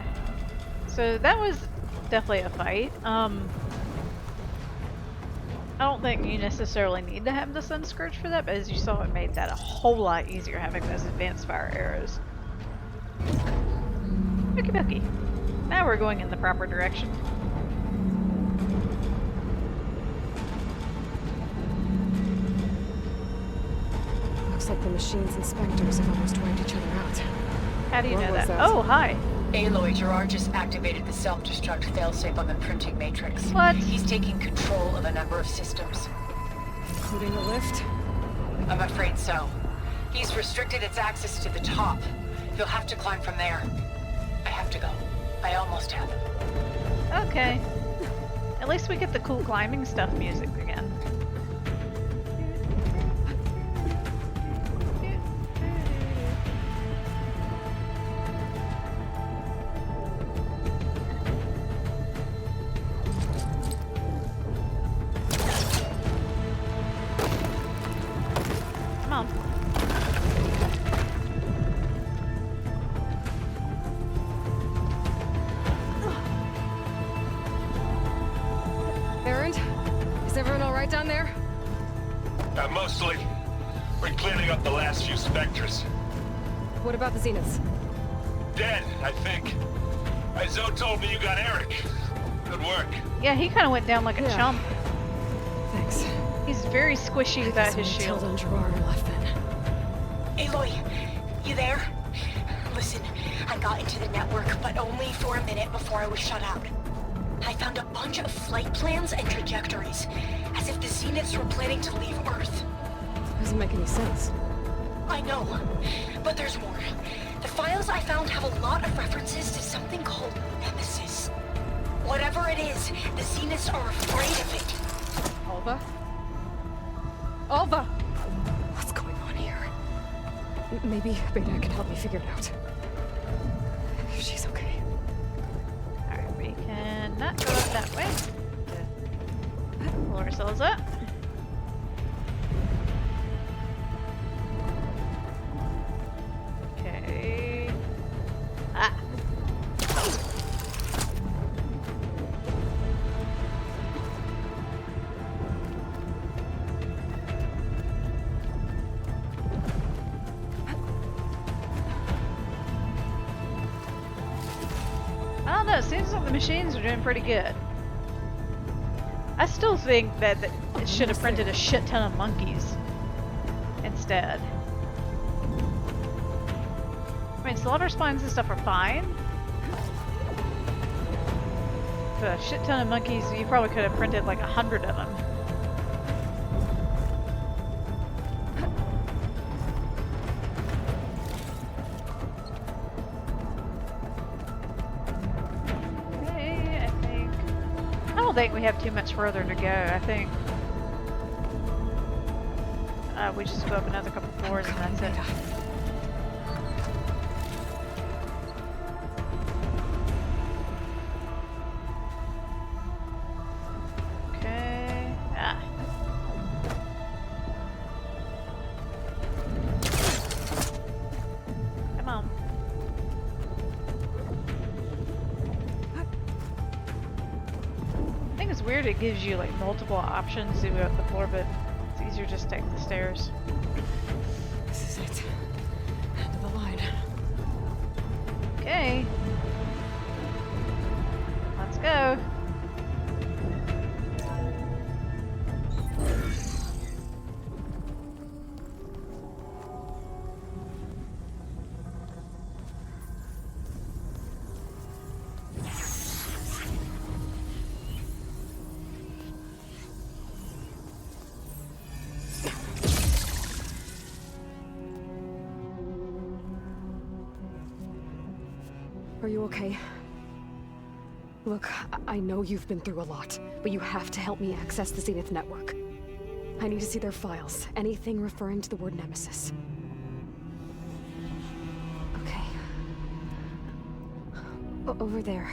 So that was definitely a fight. I don't think you necessarily need to have the Sun Scourge for that, but as you saw, it made that a whole lot easier having those advanced fire arrows. Okie dokie. Now we're going in the proper direction. Looks like the machine's inspectors have almost wiped each other out. How do you know was that? that? Oh, hi. Aloy, Gerard just activated the self-destruct failsafe on the printing matrix. What? He's taking control of a number of systems. Including a lift? I'm afraid so. He's restricted its access to the top. You'll have to climb from there. I have to go. I almost have. Okay. At least we get the cool climbing stuff music again. Come on. Erend? Is everyone alright down there? Mostly. We're cleaning up the last few Spectres. What about the Zeniths? Dead, I think. Zoe told me you got Eric. Good work. Yeah, he kind of went down like a chump. Thanks. He's very squishy without his shield. Tilda and Gerard are left then. Aloy, you there? Listen, I got into the network, but only for a minute before I was shut out. I found a bunch of flight plans and trajectories, as if the Zeniths were planning to leave Earth. Doesn't make any sense. I know, but there's more. The files I found have a lot of references to something called Nemesis. Whatever it is, the Zeniths are afraid of it. Alva? Alva! What's going on here? Maybe Beta can help me figure it out. She's okay. Alright, we can not go up that way. Pull ourselves up. Okay. Ah! I don't know, it seems like the machines are doing pretty good. I still think that it should have printed a shit ton of monkeys instead. I mean, slaughter spines and stuff are fine. But a shit ton of monkeys, you probably could have printed like 100 of them. Okay, I don't think we have too much further to go. I think we just go up another couple floors and that's it. Okay. Ah. Come on. I think it's weird it gives you like multiple options to go up the floor, but it's easier just to take the stairs. This is it. End of the line. Okay. Let's go. Are you okay? Look, I know you've been through a lot, but you have to help me access the Zenith network. I need to see their files. Anything referring to the word Nemesis. Okay. Over there.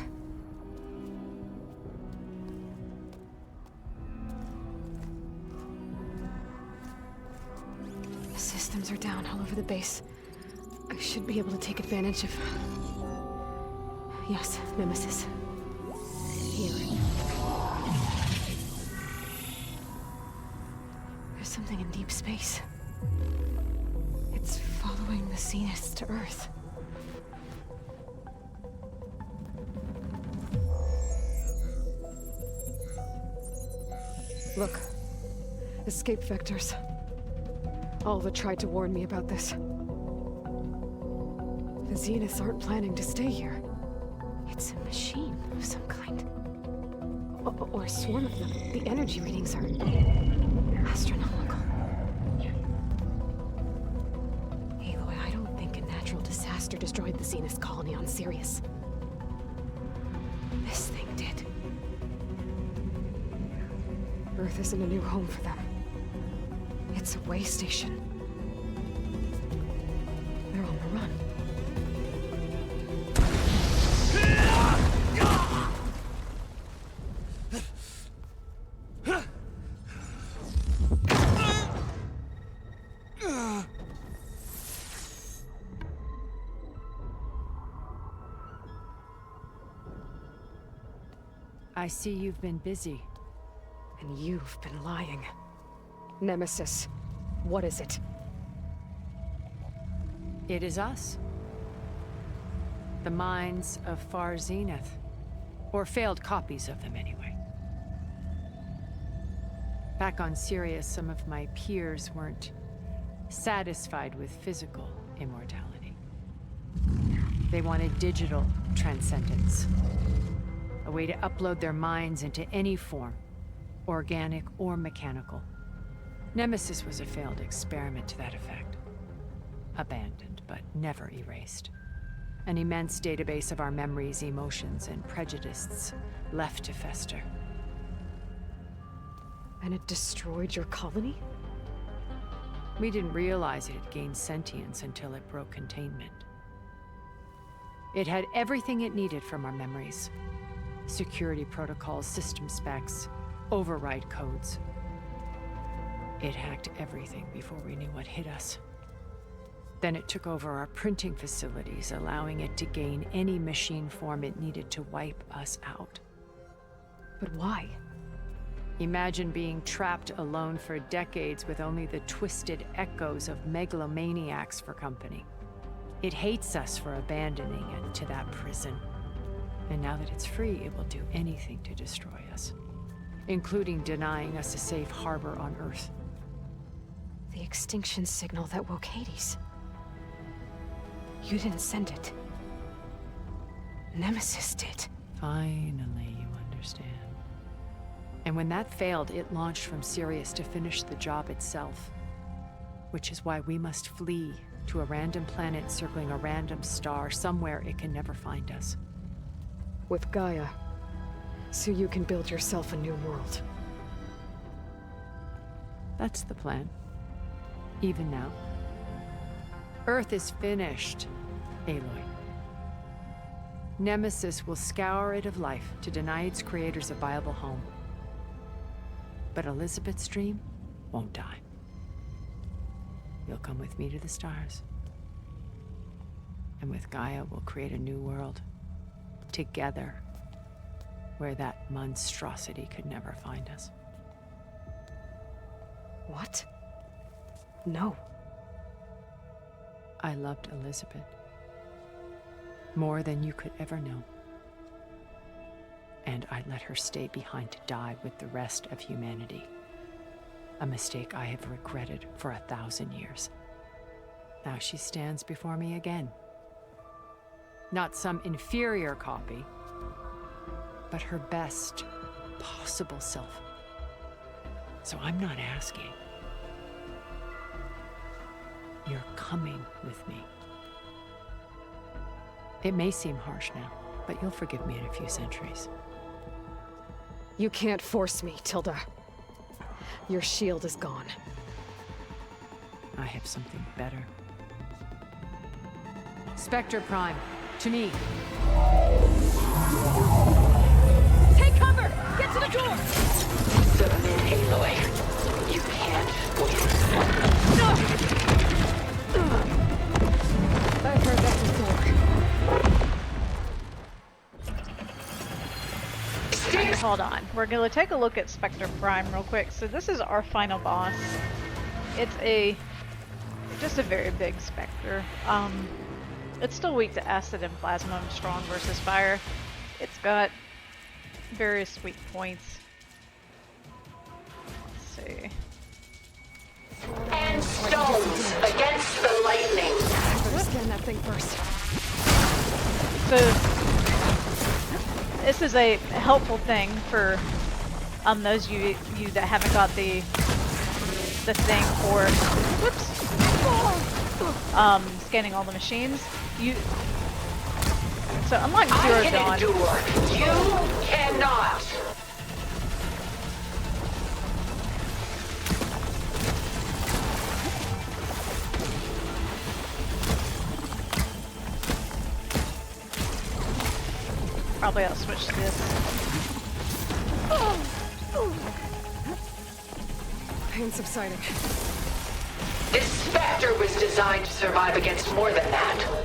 The systems are down all over the base. I should be able to take advantage of Yes, Nemesis. Here. There's something in deep space. It's following the Zeniths to Earth. Look. Escape vectors. Alva tried to warn me about this. The Zeniths aren't planning to stay here. It's a machine of some kind. Or a swarm of them. The energy readings are astronomical. Aloy, I don't think a natural disaster destroyed the Zenith colony on Sirius. This thing did. Earth isn't a new home for them. It's a way station. They're on the run. I see you've been busy. And you've been lying. Nemesis, what is it? It is us. The minds of Far Zenith. Or failed copies of them, anyway. Back on Sirius, some of my peers weren't satisfied with physical immortality. They wanted digital transcendence. A way to upload their minds into any form, organic or mechanical. Nemesis was a failed experiment to that effect. Abandoned, but never erased. An immense database of our memories, emotions, and prejudices left to fester. And it destroyed your colony? We didn't realize it had gained sentience until it broke containment. It had everything it needed from our memories. Security protocols, system specs, override codes. It hacked everything before we knew what hit us. Then it took over our printing facilities, allowing it to gain any machine form it needed to wipe us out. But why? Imagine being trapped alone for decades with only the twisted echoes of megalomaniacs for company. It hates us for abandoning it to that prison. And now that it's free, it will do anything to destroy us, including denying us a safe harbor on Earth. The extinction signal that woke Hades. You didn't send it. Nemesis did. Finally, you understand. And when that failed, it launched from Sirius to finish the job itself. Which is why we must flee to a random planet circling a random star, somewhere it can never find us. With Gaia, so you can build yourself a new world. That's the plan. Even now. Earth is finished, Aloy. Nemesis will scour it of life to deny its creators a viable home. But Elizabeth's dream won't die. You'll come with me to the stars. And with Gaia, we'll create a new world. Together, where that monstrosity could never find us. What? No. I loved Elizabeth. More than you could ever know. And I let her stay behind to die with the rest of humanity. A mistake I have regretted for 1,000 years. Now she stands before me again. Not some inferior copy, but her best possible self. So I'm not asking. You're coming with me. It may seem harsh now, but you'll forgive me in a few centuries. You can't force me, Tilda. Your shield is gone. I have something better. Spectre Prime, to me. Take cover! Get to the door! Submit, Aloy. You can't win. No! I've heard that before. hold on. We're gonna take a look at Spectre Prime real quick. So this is our final boss. It's just a very big Spectre. It's still weak to acid and plasma and strong versus fire. It's got various weak points. Let's see. And stones against the lightning. Better scan that thing first. So this is a helpful thing for those of you that haven't got the thing for scanning all the machines. So unlike Zero Dawn, you cannot. probably I'll switch to this. Pain subsiding. This Spectre was designed to survive against more than that.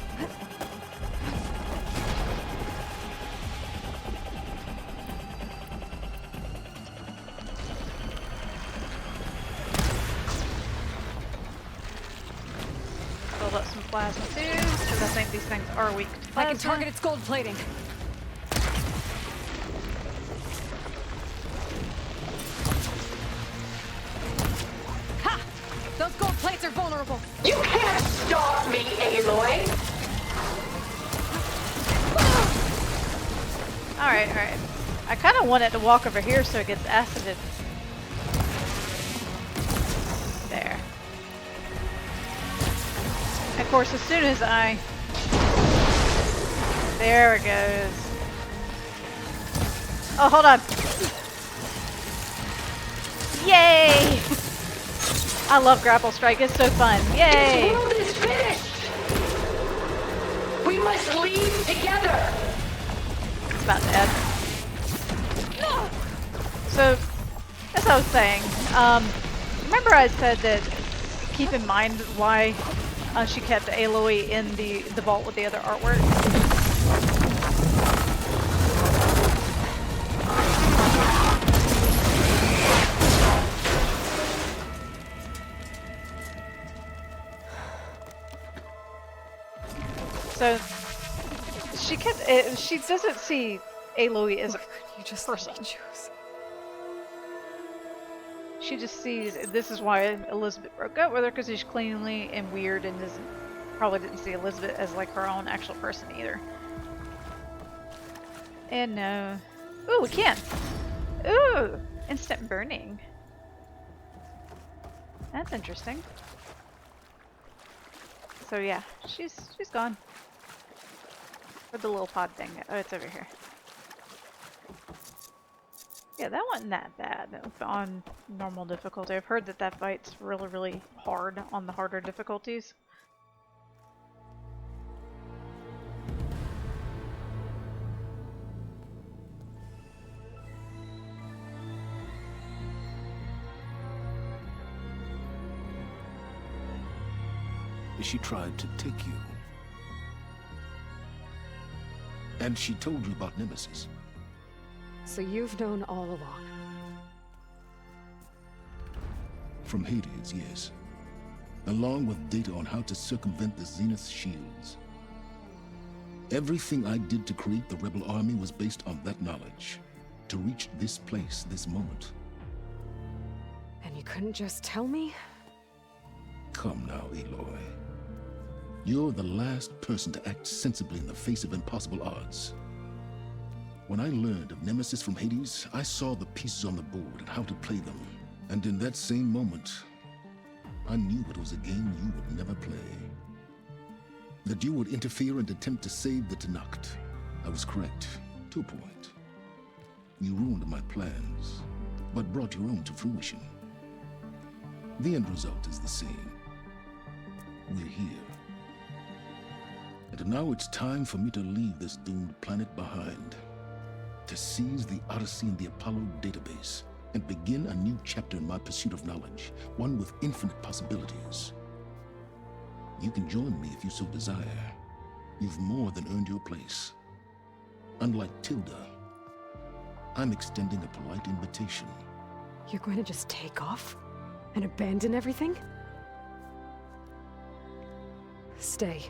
Build up some plasma too, because I think these things are weak to plasma. I can target its gold plating. Ha! Those gold plates are vulnerable. You can't stop me, Aloy! Alright, alright. I kind of want it to walk over here so it gets acided. There. Of course, as soon as I... There it goes. Oh, hold on. Yay! I love Grapple Strike. It's so fun. Yay! This world is finished! We must leave together! It's about dead. So, as I was saying, remember I said that keep in mind why she kept Aloy in the vault with the other artwork? So, she doesn't see Aloy as a person. She just sees this is why Elizabeth broke up with her, because she's cleanly and weird and probably didn't see Elizabeth as like her own actual person either. And no. Ooh, we can! Ooh! Instant burning. That's interesting. So yeah, she's gone. Where'd the little pod thing go? Oh, it's over here. Yeah, that wasn't that bad on normal difficulty. I've heard that that fight's really, really hard on the harder difficulties. She tried to take you. And she told you about Nemesis. So you've known all along. From Hades, yes. Along with data on how to circumvent the Zenith shields. Everything I did to create the Rebel Army was based on that knowledge. To reach this place, this moment. And you couldn't just tell me? Come now, Aloy. You're the last person to act sensibly in the face of impossible odds. When I learned of Nemesis from Hades, I saw the pieces on the board and how to play them. And in that same moment, I knew it was a game you would never play. That you would interfere and attempt to save the Tenakth. I was correct, to a point. You ruined my plans, but brought your own to fruition. The end result is the same. We're here. And now it's time for me to leave this doomed planet behind. To seize the Odyssey and the Apollo database, and begin a new chapter in my pursuit of knowledge, one with infinite possibilities. You can join me if you so desire. You've more than earned your place. Unlike Tilda, I'm extending a polite invitation. You're going to just take off? And abandon everything? Stay.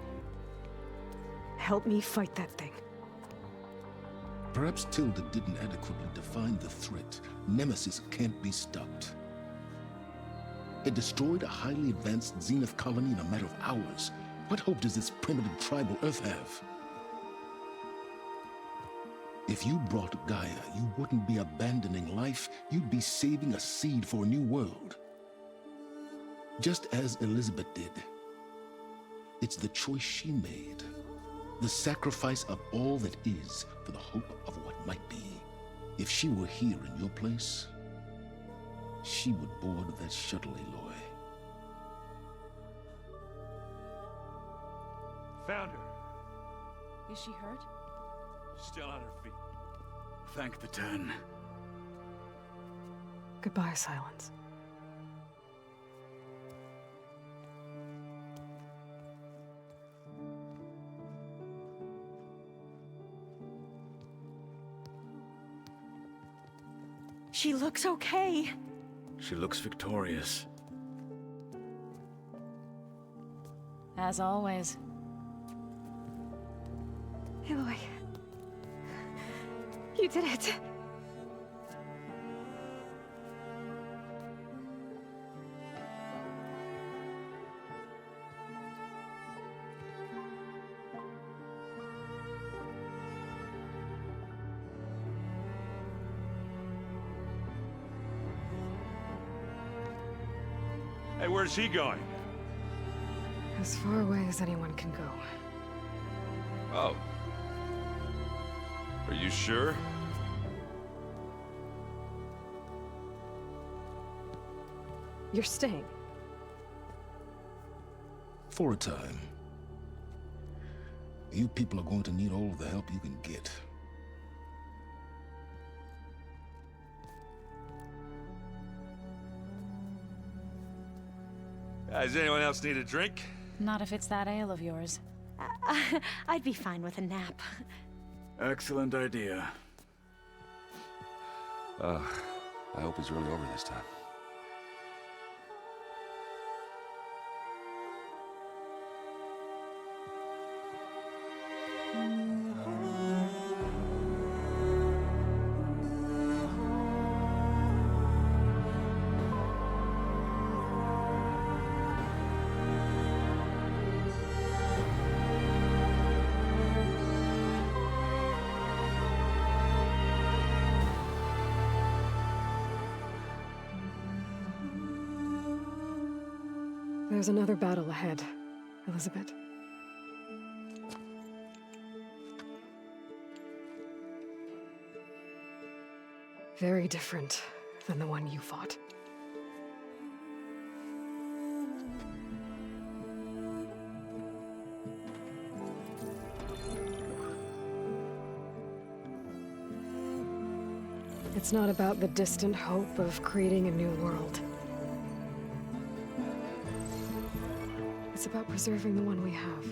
Help me fight that thing. Perhaps Tilda didn't adequately define the threat. Nemesis can't be stopped. It destroyed a highly advanced Zenith colony in a matter of hours. What hope does this primitive tribal Earth have? If you brought Gaia, you wouldn't be abandoning life, you'd be saving a seed for a new world. Just as Elizabeth did. It's the choice she made. The sacrifice of all that is for the hope of what might be. If she were here in your place, she would board that shuttle, Aloy. Found her. Is she hurt? Still on her feet. Thank the Ten. Goodbye, Silence. She looks okay. She looks victorious. As always. Aloy. You did it. Hey, where's he going? As far away as anyone can go. Oh. Are you sure? You're staying. For a time. You people are going to need all of the help you can get. Does anyone else need a drink? Not if it's that ale of yours. I'd be fine with a nap. Excellent idea. I hope it's really over this time. There's another battle ahead, Elizabeth. Very different than the one you fought. It's not about the distant hope of creating a new world. It's about preserving the one we have.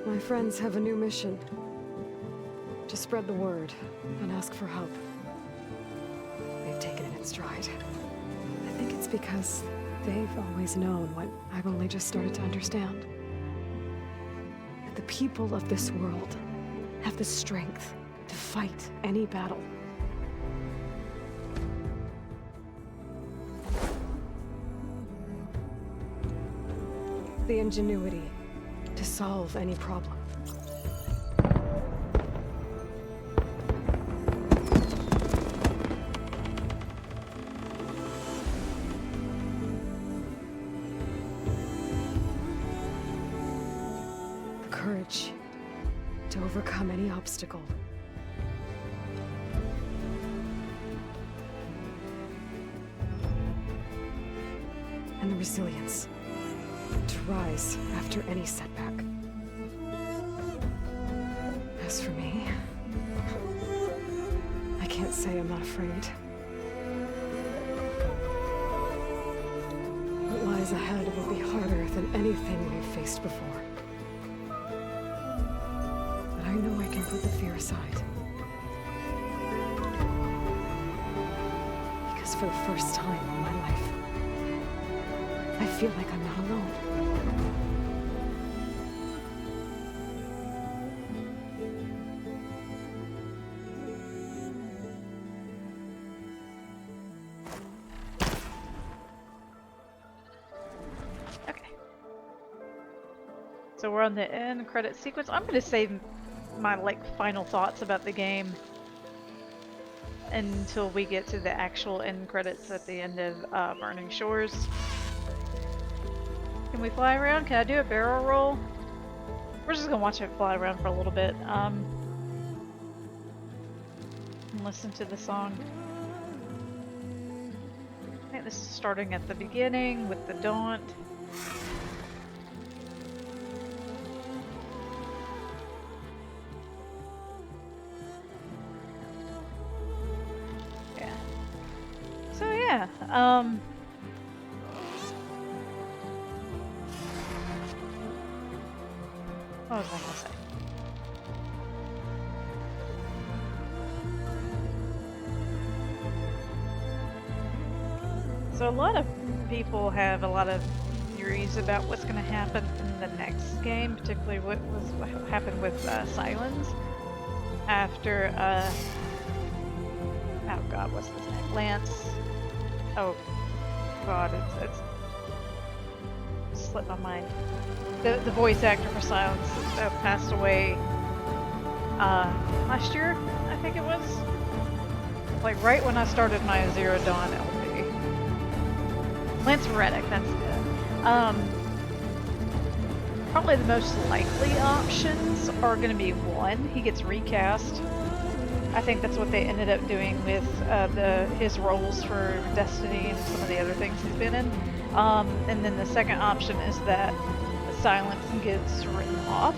My friends have a new mission. To spread the word and ask for help. They've taken it in stride. I think it's because they've always known what I've only just started to understand. That the people of this world have the strength to fight any battle. The ingenuity to solve any problem. The courage to overcome any obstacle. And the resilience to rise after any setback. As for me, I can't say I'm not afraid. What lies ahead will be harder than anything we've faced before. But I know I can put the fear aside Because for the first time in my life, I feel like I'm not alone. So we're on the end credit sequence. I'm going to save my final thoughts about the game until we get to the actual end credits at the end of Burning Shores. Can we fly around? Can I do a barrel roll? We're just going to watch it fly around for a little bit. And listen to the song. I think this is starting at the beginning with the Daunt. Yeah, what was I gonna say? So a lot of people have a lot of theories about what's going to happen in the next game, particularly what happened with Sylens after, oh god, what's his name? Lance. Oh god, it's slipped my mind. The voice actor for Silence passed away last year, I think it was. Like right when I started my Zero Dawn LP. Lance Reddick, that's it. Probably the most likely options are going to be one, he gets recast. I think that's what they ended up doing with his roles for Destiny and some of the other things he's been in. And then the second option is that Silence gets written off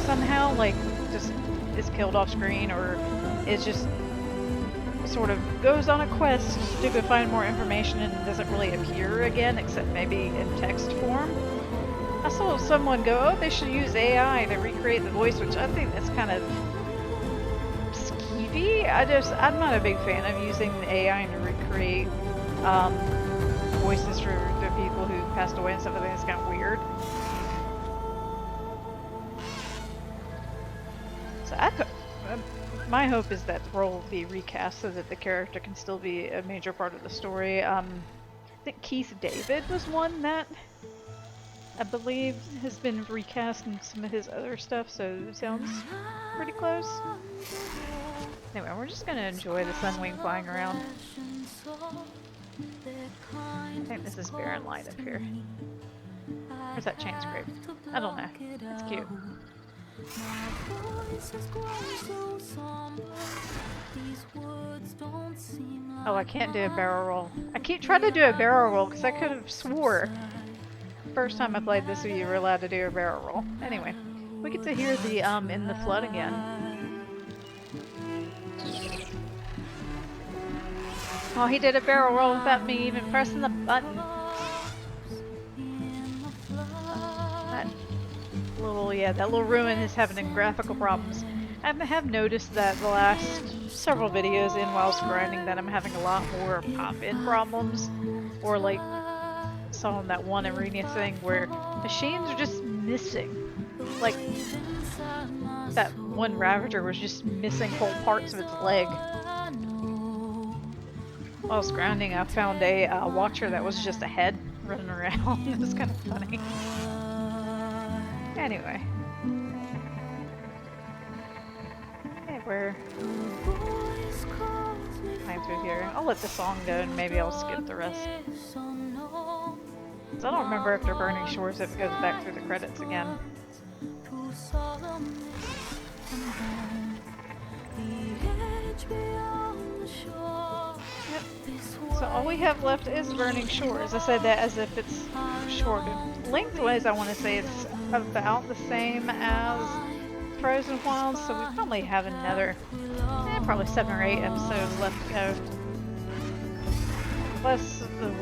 somehow, like just is killed off screen, or it just sort of goes on a quest to go find more information and doesn't really appear again, except maybe in text form. I saw someone go, oh, they should use AI to recreate the voice, which I think that's kind of I'm not a big fan of using the AI to recreate voices for the people who passed away and stuff. I think it's kind of weird. So my hope is that the role will be recast so that the character can still be a major part of the story. I think Keith David was one that I believe has been recast in some of his other stuff, so it sounds pretty close. Anyway, we're just gonna enjoy the Sunwing flying around. I think this is Barren Light up here. Where's that chain scrape? I don't know. It's cute. Oh, I can't do a barrel roll. I keep trying to do a barrel roll because I could have swore first time I played this you were allowed to do a barrel roll. Anyway, we get to hear the In the Flood again. Oh, he did a barrel roll without me even pressing the button. That little ruin is having graphical problems. I have noticed that the last several videos in whilst grinding that I'm having a lot more pop-in problems, or like saw in that one arena thing where machines are just missing. Like that one Ravager was just missing whole parts of its leg. While I was grinding, I found a Watcher that was just a head running around. It was kind of funny. Anyway. Okay, we're flying through here. I'll let the song go and maybe I'll skip the rest. So I don't remember after Burning Shores if it goes back through the credits again. Yep. So all we have left is Burning Shores. I said that as if it's short. Lengthwise, I want to say it's about the same as Frozen Wilds, so we probably have another, probably 7 or 8 episodes left to go. Plus the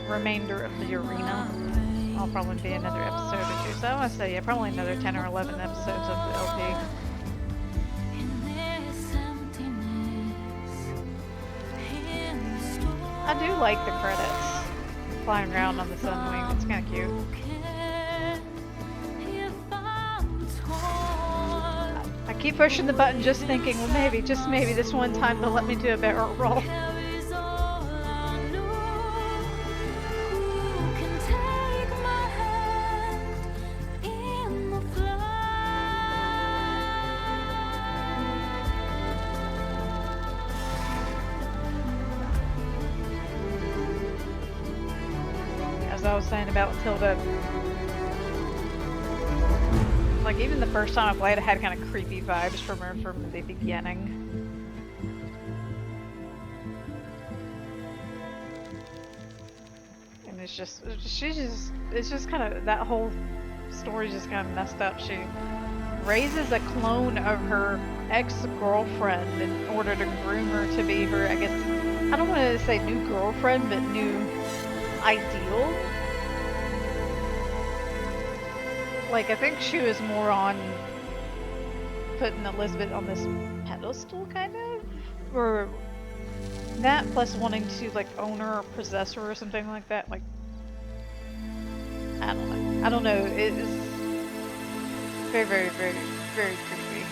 remainder of the arena. I'll probably be another episode or two. So I want to say, yeah, probably another 10 or 11 episodes of the LP. I do like the credits flying around on the Sunwing. It's kind of cute. I keep pushing the button just thinking, well maybe, just maybe this one time they'll let me do a barrel roll. As I was saying about Tilda, like even the first time I played, I had kind of creepy vibes from her from the beginning. And it's just kind of, that whole story's just kind of messed up. She raises a clone of her ex-girlfriend in order to groom her to be her, I guess, I don't want to say new girlfriend, but new ideal. Like, I think she was more on putting Elizabeth on this pedestal, kind of? Or that plus wanting to, like, own her or possess her or something like that. Like, I don't know. I don't know. It is very, very, very, very creepy.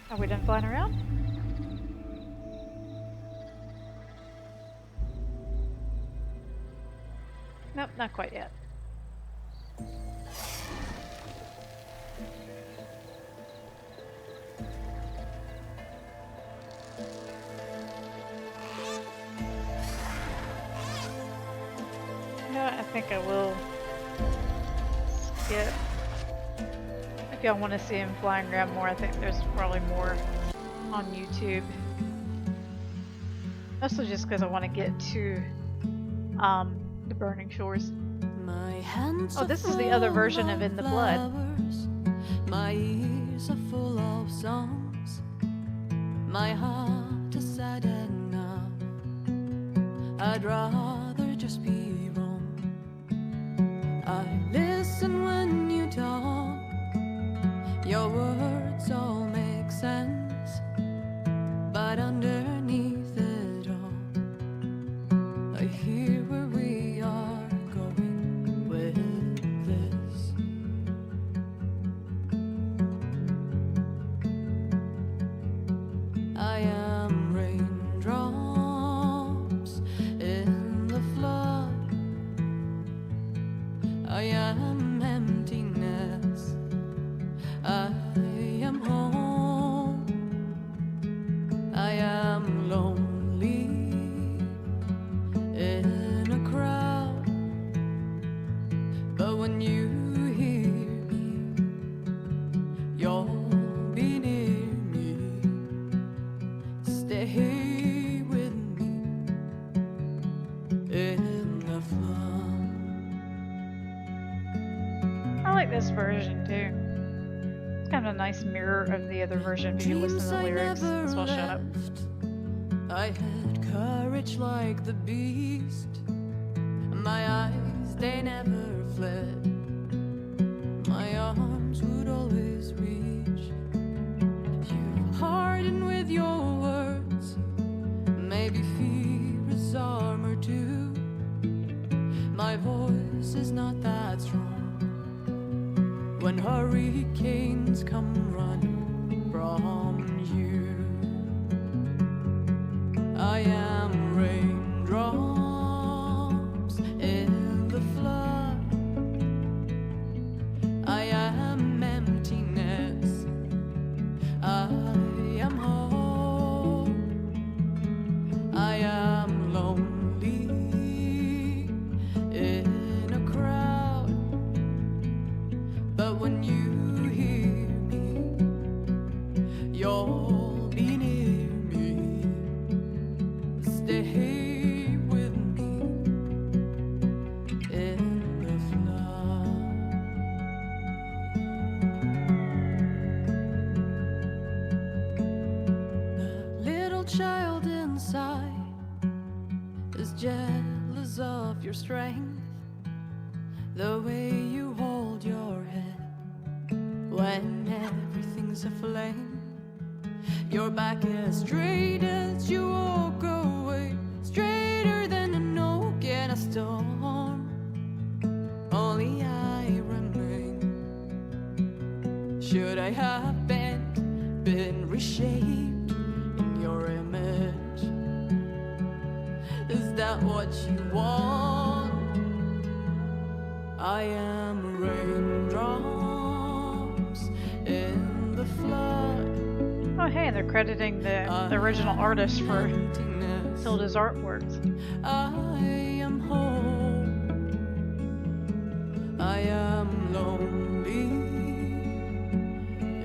Are we done flying around? Nope, not quite yet. You know what, I think I will skip. If y'all want to see him flying around more, I think there's probably more on YouTube. Mostly just because I want to get to the Burning Shores. Oh, this is the other version of In the Blood. My ears are full of songs. My heart is sad enough. I'd rather just be wrong. I listen when you talk. Your words all make sense. But underneath it all, I hear where we are going with this. I am raindrops in the flood. I am emptiness. I am home. I am lonely in a crowd. But when you hear me, you'll be near me. Stay with me in the flood. I like this version too. It's kind of a nice mirror of the other version if you listen to the lyrics. As well, shut up. I had courage like the beast. My eyes, they never fled. My arms would always reach. You harden with your words. Maybe fear is armor too. My voice is not that strong. When hurricanes come running from you, I am raindrops in the flood. I am emptiness. I am home. I am lonely in a crowd. But when you hear me, you'll be near me. Stay with me in the flood. The little child inside is jealous of your strength. The way you hold your head when everything's aflame. Your back as straight as you walk away, straighter than an oak in a storm. Only I remain. Should I have been reshaped in your image? Is that what you want? I am raindrops in the flood. Oh, hey, they're crediting the original artist for Hilda's artworks. I am home. I am lonely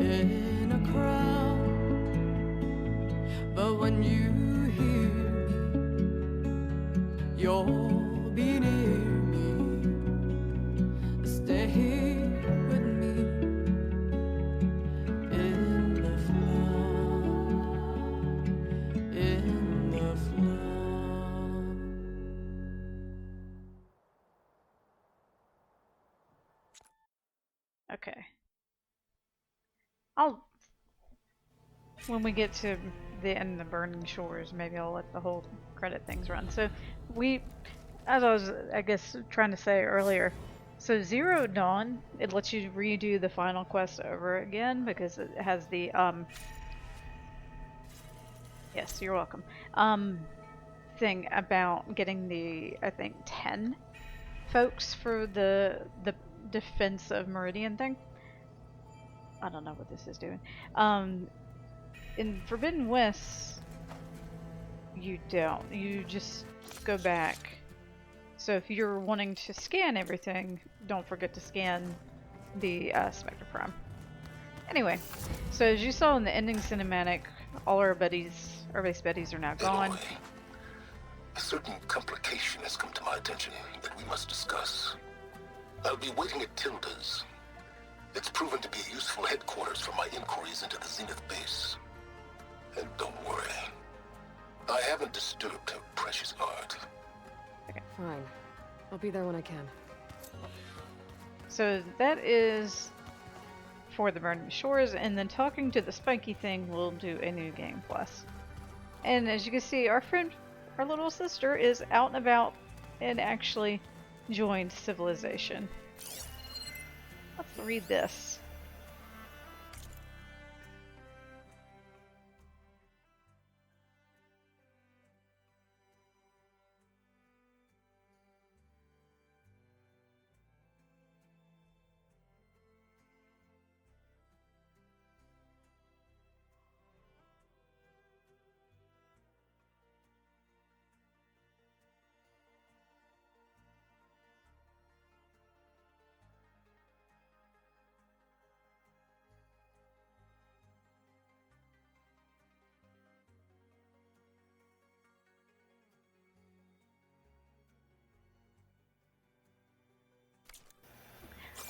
in a crowd. But when you hear me, you'll be near me. Stay here with me in the flood, in the flood. Okay. When we get to the end of the Burning Shores, maybe I'll let the whole credit things run. So as I was, I guess, trying to say earlier, so Zero Dawn, it lets you redo the final quest over again because it has the, yes, you're welcome, thing about getting the, I think, 10 folks for the defense of Meridian thing. I don't know what this is doing. In Forbidden West, you don't. You just go back. So if you're wanting to scan everything, don't forget to scan the Spectre Prime. Anyway, so as you saw in the ending cinematic, all our base buddies are now gone. Aloy, a certain complication has come to my attention that we must discuss. I'll be waiting at Tilda's. It's proven to be a useful headquarters for my inquiries into the Zenith base. And don't worry, I haven't disturbed her precious art. Okay. Fine. I'll be there when I can. So that is for the Burning Shores, and then talking to the Spiky thing will do a new game plus. And as you can see, our little sister is out and about and actually joined civilization. Let's read this.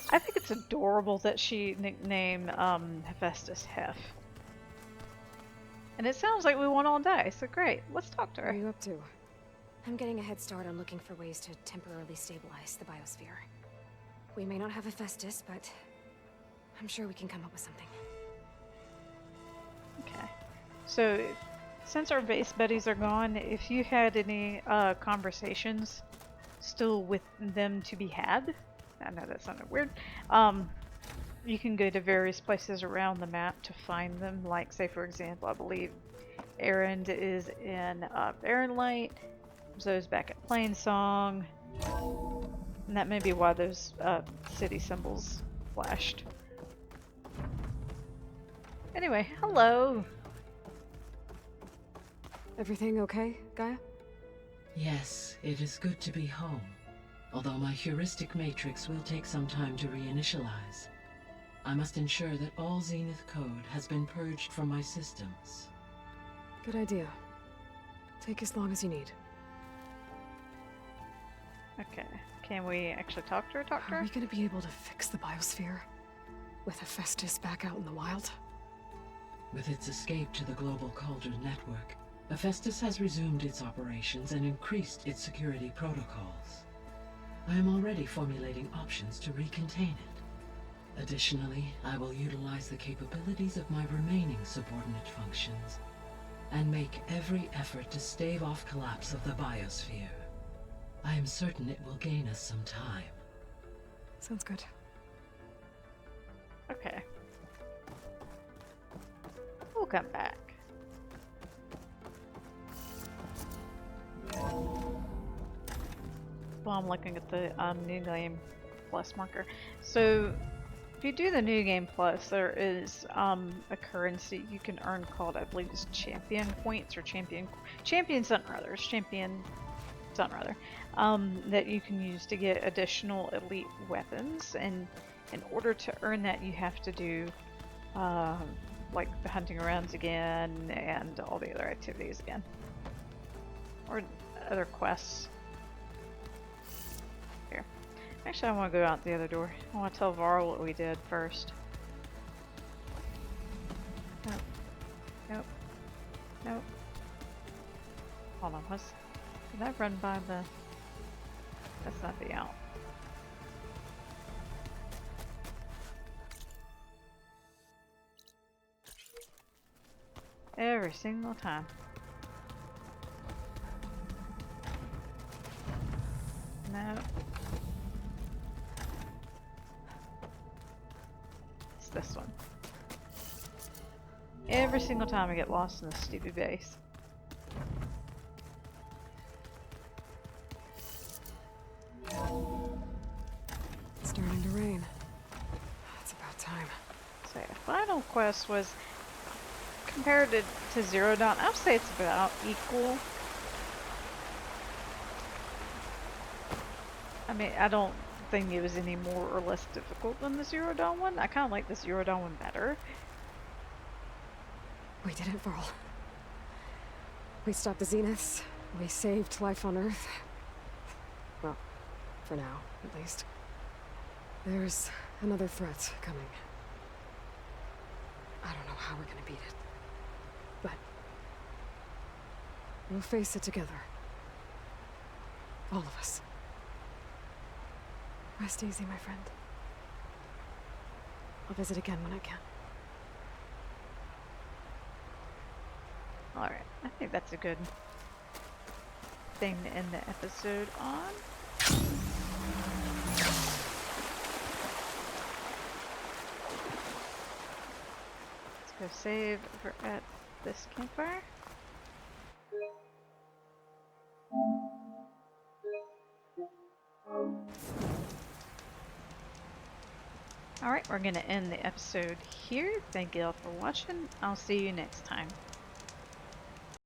I think it's adorable that she nicknamed Hephaestus Hef. And it sounds like we won all day, so great. Let's talk to her. What are you up to? I'm getting a head start on looking for ways to temporarily stabilize the biosphere. We may not have Hephaestus, but I'm sure we can come up with something. Okay. So, since our base buddies are gone, if you had any conversations still with them to be had, I know that sounded weird, you can go to various places around the map to find them. Like, say for example, I believe Erend is in Barren Light, Zoe's back at Plainsong, and that may be why those city symbols flashed. Anyway, hello! Everything okay, Gaia? Yes, it is good to be home. Although my heuristic matrix will take some time to reinitialize. I must ensure that all Zenith code has been purged from my systems. Good idea. Take as long as you need. Okay, can we actually talk to her? Are we gonna be able to fix the biosphere? With Hephaestus back out in the wild? With its escape to the global Cauldron network, Hephaestus has resumed its operations and increased its security protocols. I am already formulating options to recontain it. Additionally, I will utilize the capabilities of my remaining subordinate functions and make every effort to stave off collapse of the biosphere. I am certain it will gain us some time. Sounds good. Okay. We'll come back. Well, I'm looking at the New Game Plus marker. So, if you do the New Game Plus, there is a currency you can earn called, I believe it's Champion Points or Champion something or other. Champion something or other. That you can use to get additional elite weapons, and in order to earn that, you have to do like the hunting grounds again and all the other activities again, or other quests. Here, actually, I want to go out the other door. I want to tell Varl what we did first. Nope. Nope. Nope. Hold on. Did I run by the? That's not the out. Every single time. No. It's this one. Every single time I get lost in this stupid base. It's starting to rain. It's about time. So yeah, final quest was compared to Zero Dawn. I'll say it's about equal. I mean, I don't think it was any more or less difficult than the Zero Dawn one. I kind of like the Zero Dawn one better. We did it, Varl. We stopped the Zeniths. We saved life on Earth. Well, for now, at least. There's another threat coming. I don't know how we're gonna beat it. But we'll face it together. All of us. Rest easy, my friend. I'll visit again when I can. Alright, I think that's a good thing to end the episode on. Let's go save over at this campfire. Alright, we're going to end the episode here. Thank you all for watching. I'll see you next time.